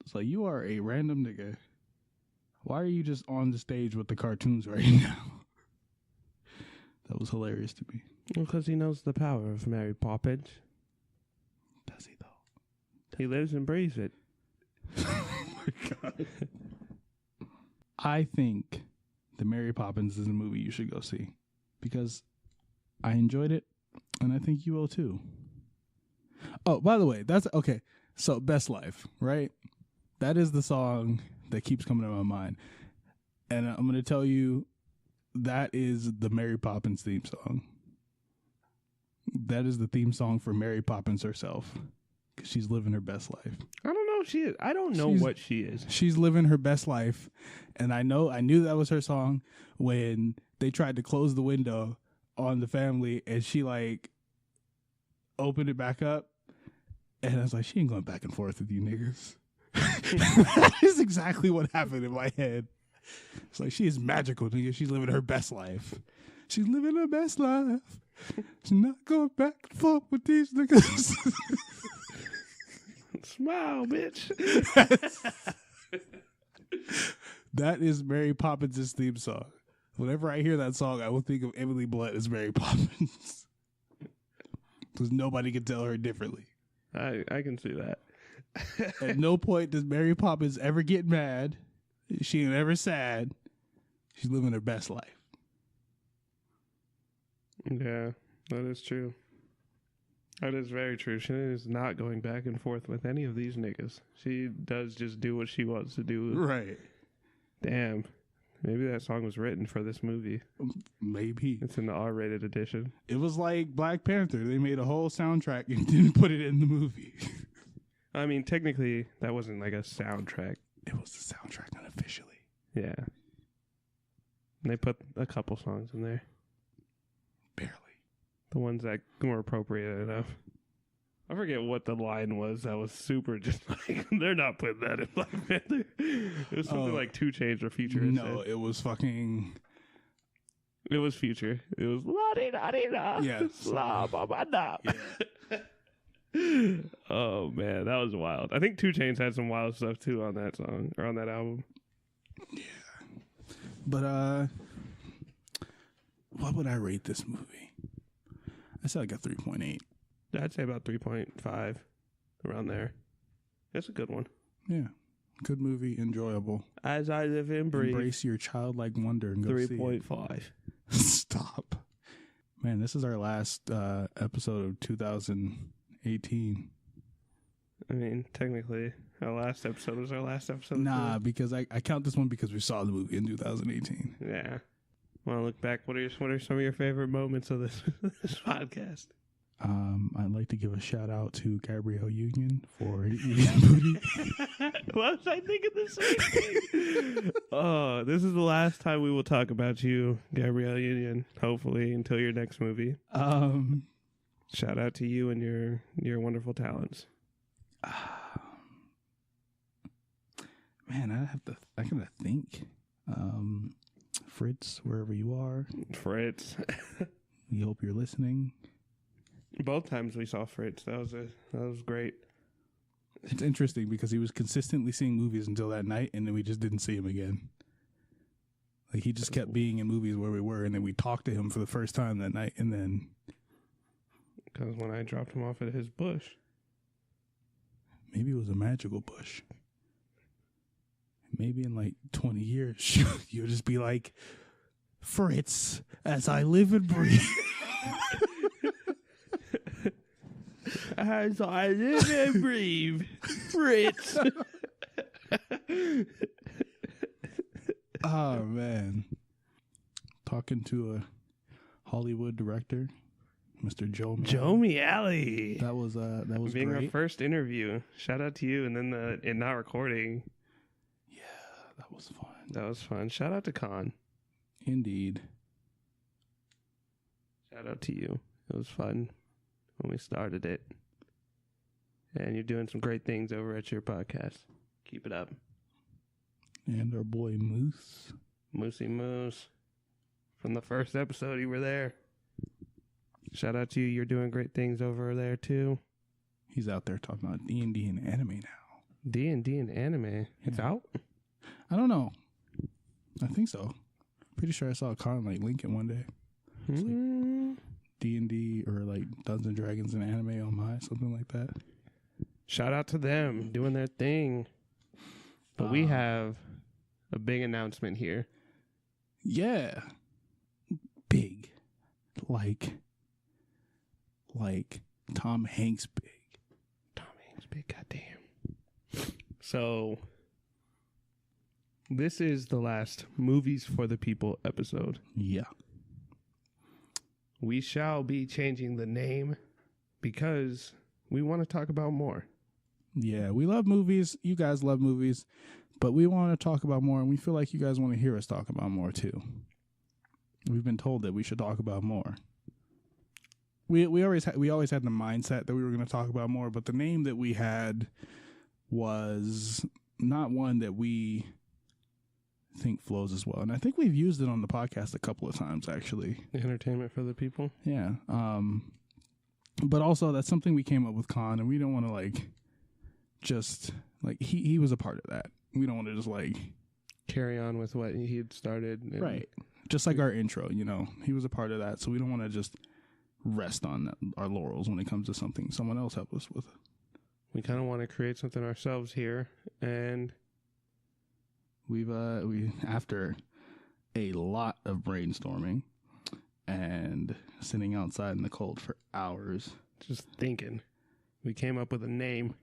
It's like, you are a random nigga. Why are you just on the stage with the cartoons right now? That was hilarious to me. Because he knows the power of Mary Poppins. Does he, though? He lives and breathes it. Oh, my God. I think that Mary Poppins is a movie you should go see, because I enjoyed it, and I think you will too. Oh, by the way, that's okay. So, Best Life, right? That is the song that keeps coming to my mind. And I'm going to tell you, that is the Mary Poppins theme song. That is the theme song for Mary Poppins herself, because she's living her best life. I don't know if she is. I don't know what she is. She's living her best life. And I knew that was her song when they tried to close the window on the family, and she, like, opened it back up. And I was like, she ain't going back and forth with you niggas. That is exactly what happened in my head. It's like, she is magical, nigga. She's living her best life. She's living her best life. She's not going back and forth with these niggas. Smile, bitch. That is Mary Poppins' theme song. Whenever I hear that song, I will think of Emily Blunt as Mary Poppins. Because nobody can tell her differently. I can see that. At no point does Mary Poppins ever get mad. She ain't ever sad. She's living her best life. Yeah, that is true. That is very true. She is not going back and forth with any of these niggas. She does just do what she wants to do. Right. Damn. Maybe that song was written for this movie. Maybe. It's in the R-rated edition. It was like Black Panther. They made a whole soundtrack and didn't put it in the movie. I mean, technically, that wasn't like a soundtrack. It was the soundtrack unofficially. Yeah. And they put a couple songs in there. Barely. The ones that were appropriate enough. I forget what the line was. That was super just like, they're not putting that in Black Panther. It was something like 2 Chainz or Future. No, it was fucking... It was Future. It was la-di-da-di-da. Yeah. Sla-ba-ba-da. Oh, man. That was wild. I think 2 Chainz had some wild stuff, too, on that song. Or on that album. Yeah. But, what would I rate this movie? I said like a 3.8. I'd say about 3.5, around there. That's a good one. Yeah. Good movie, enjoyable. As I live and breathe. Embrace your childlike wonder and go see it. 3.5. Stop. Man, this is our last episode of 2018. I mean, technically, our last episode was our last episode. Nah, because I count this one because we saw the movie in 2018. Yeah. Want to look back? What are some of your favorite moments of this podcast? I'd like to give a shout out to Gabrielle Union for eating booty. What was I thinking the same thing? Oh, this is the last time we will talk about you, Gabrielle Union. Hopefully, until your next movie. Shout out to you and your wonderful talents. Man, I gotta think. Fritz, wherever you are. Fritz. We hope you're listening. Both times we saw Fritz. That was great. It's interesting because he was consistently seeing movies until that night, and then we just didn't see him again. Like, he just kept being in movies where we were, and then we talked to him for the first time that night, and then... Because when I dropped him off at his bush. Maybe it was a magical bush. Maybe in like 20 years, you'll just be like, Fritz, as I live and breathe. As I live and breathe, Fritz. Oh, man. Talking to a Hollywood director, Mr. Joe Meali. That was being great. our first interview. Shout out to you, and then it not recording. Yeah, that was fun. That was fun. Shout out to Khan. Indeed. Shout out to you. It was fun when we started it. And you're doing some great things over at your podcast. Keep it up. And our boy Moose. Moosey Moose. From the first episode, you were there. Shout out to you. You're doing great things over there, too. He's out there talking about D&D and anime now. D&D and anime. It's out? I don't know. I think so. Pretty sure I saw a con like link it one day. It's like D&D or like Dungeons and Dragons and anime on my something like that. Shout out to them doing their thing. But we have a big announcement here. Yeah. Big. Like Tom Hanks big. Tom Hanks big, goddamn. So, this is the last Movies for the People episode. Yeah. We shall be changing the name because we want to talk about more. Yeah, we love movies. You guys love movies. But we want to talk about more, and we feel like you guys want to hear us talk about more, too. We've been told that we should talk about more. We always had the mindset that we were going to talk about more, but the name that we had was not one that we think flows as well. And I think we've used it on the podcast a couple of times, actually. Entertainment for the people? Yeah. But also, that's something we came up with Con, and we don't want to, like, just, like, he was a part of that. We don't want to just, like... carry on with what he had started. Right. Just like our intro, you know. He was a part of that, so we don't want to just rest on our laurels when it comes to something someone else helped us with. We kind of want to create something ourselves here, and... we after a lot of brainstorming and sitting outside in the cold for hours, just thinking, we came up with a name.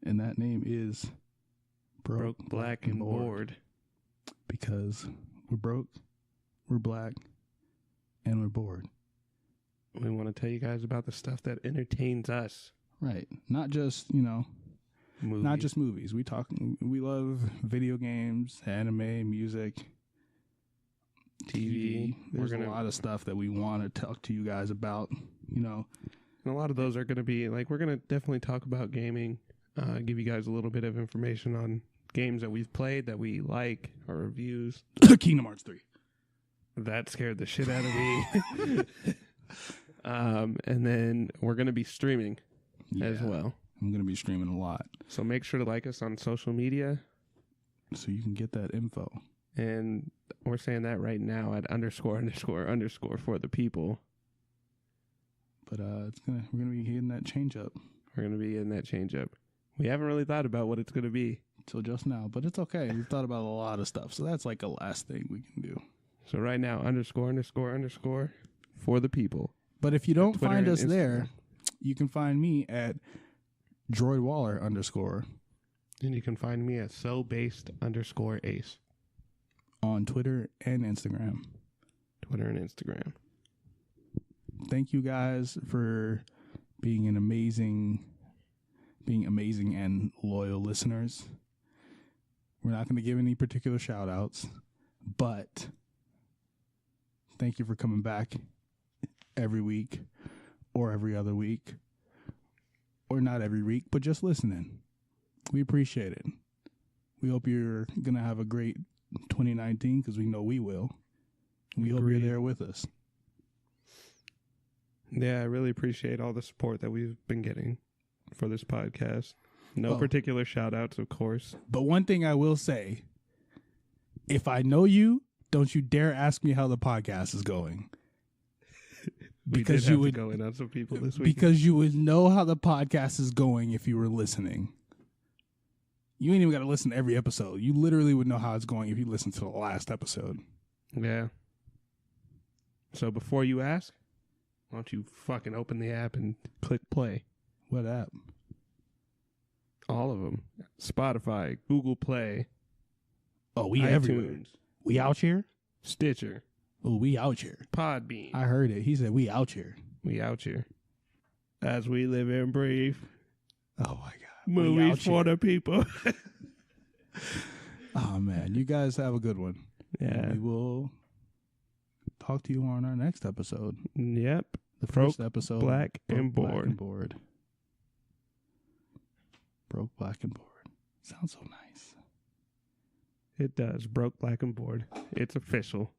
And that name is Broke, Black, and Bored. Because we're broke, we're black, and we're bored. We want to tell you guys about the stuff that entertains us. Right. Not just, you know, movies. Not just movies. We love video games, anime, music, TV. There's a lot of stuff that we want to talk to you guys about, you know. And a lot of those are going to be, like, we're going to definitely talk about gaming, give you guys a little bit of information on games that we've played that we like, our reviews. Kingdom Hearts 3. That scared the shit out of me. And then we're going to be streaming as well. I'm going to be streaming a lot. So make sure to like us on social media. So you can get that info. And we're saying that right now at ___ for the people. But we're going to be hitting that change up. We're going to be in that change up. We haven't really thought about what it's going to be. Till just now. But it's okay. We've thought about a lot of stuff. So that's like a last thing we can do. So right now, ___ for the people. But if you don't Twitter find us Instagram. there, you can find me at Droid Waller _ And you can find me at SoBased_Ace. on Twitter and Instagram. Twitter and Instagram. Thank you guys for being amazing and loyal listeners. We're not going to give any particular shout outs, but thank you for coming back every week or every other week or not every week, but just listening. We appreciate it. We hope you're going to have a great 2019 because we know we will. We hope you're there with us. Yeah, I really appreciate all the support that we've been getting for this podcast. No particular shout outs, of course. But one thing I will say, if I know you, don't you dare ask me how the podcast is going. Because you would go in on some people this week. Because you would know how the podcast is going if you were listening. You ain't even got to listen to every episode. You literally would know how it's going if you listened to the last episode. Yeah. So before you ask, why don't you fucking open the app and click play? What app? All of them. Spotify, Google Play. Oh, we iTunes, everywhere. We out here? Stitcher. Oh, we out here. Podbean. I heard it. He said we out here. We out here. As we live and breathe. Oh, my God. Movies for the people. Oh, man. You guys have a good one. Yeah. We will talk to you on our next episode. Yep. The first episode. Black and Bored. Bored. Broke, black, and bored. Sounds so nice. It does. Broke, black, and bored. It's official.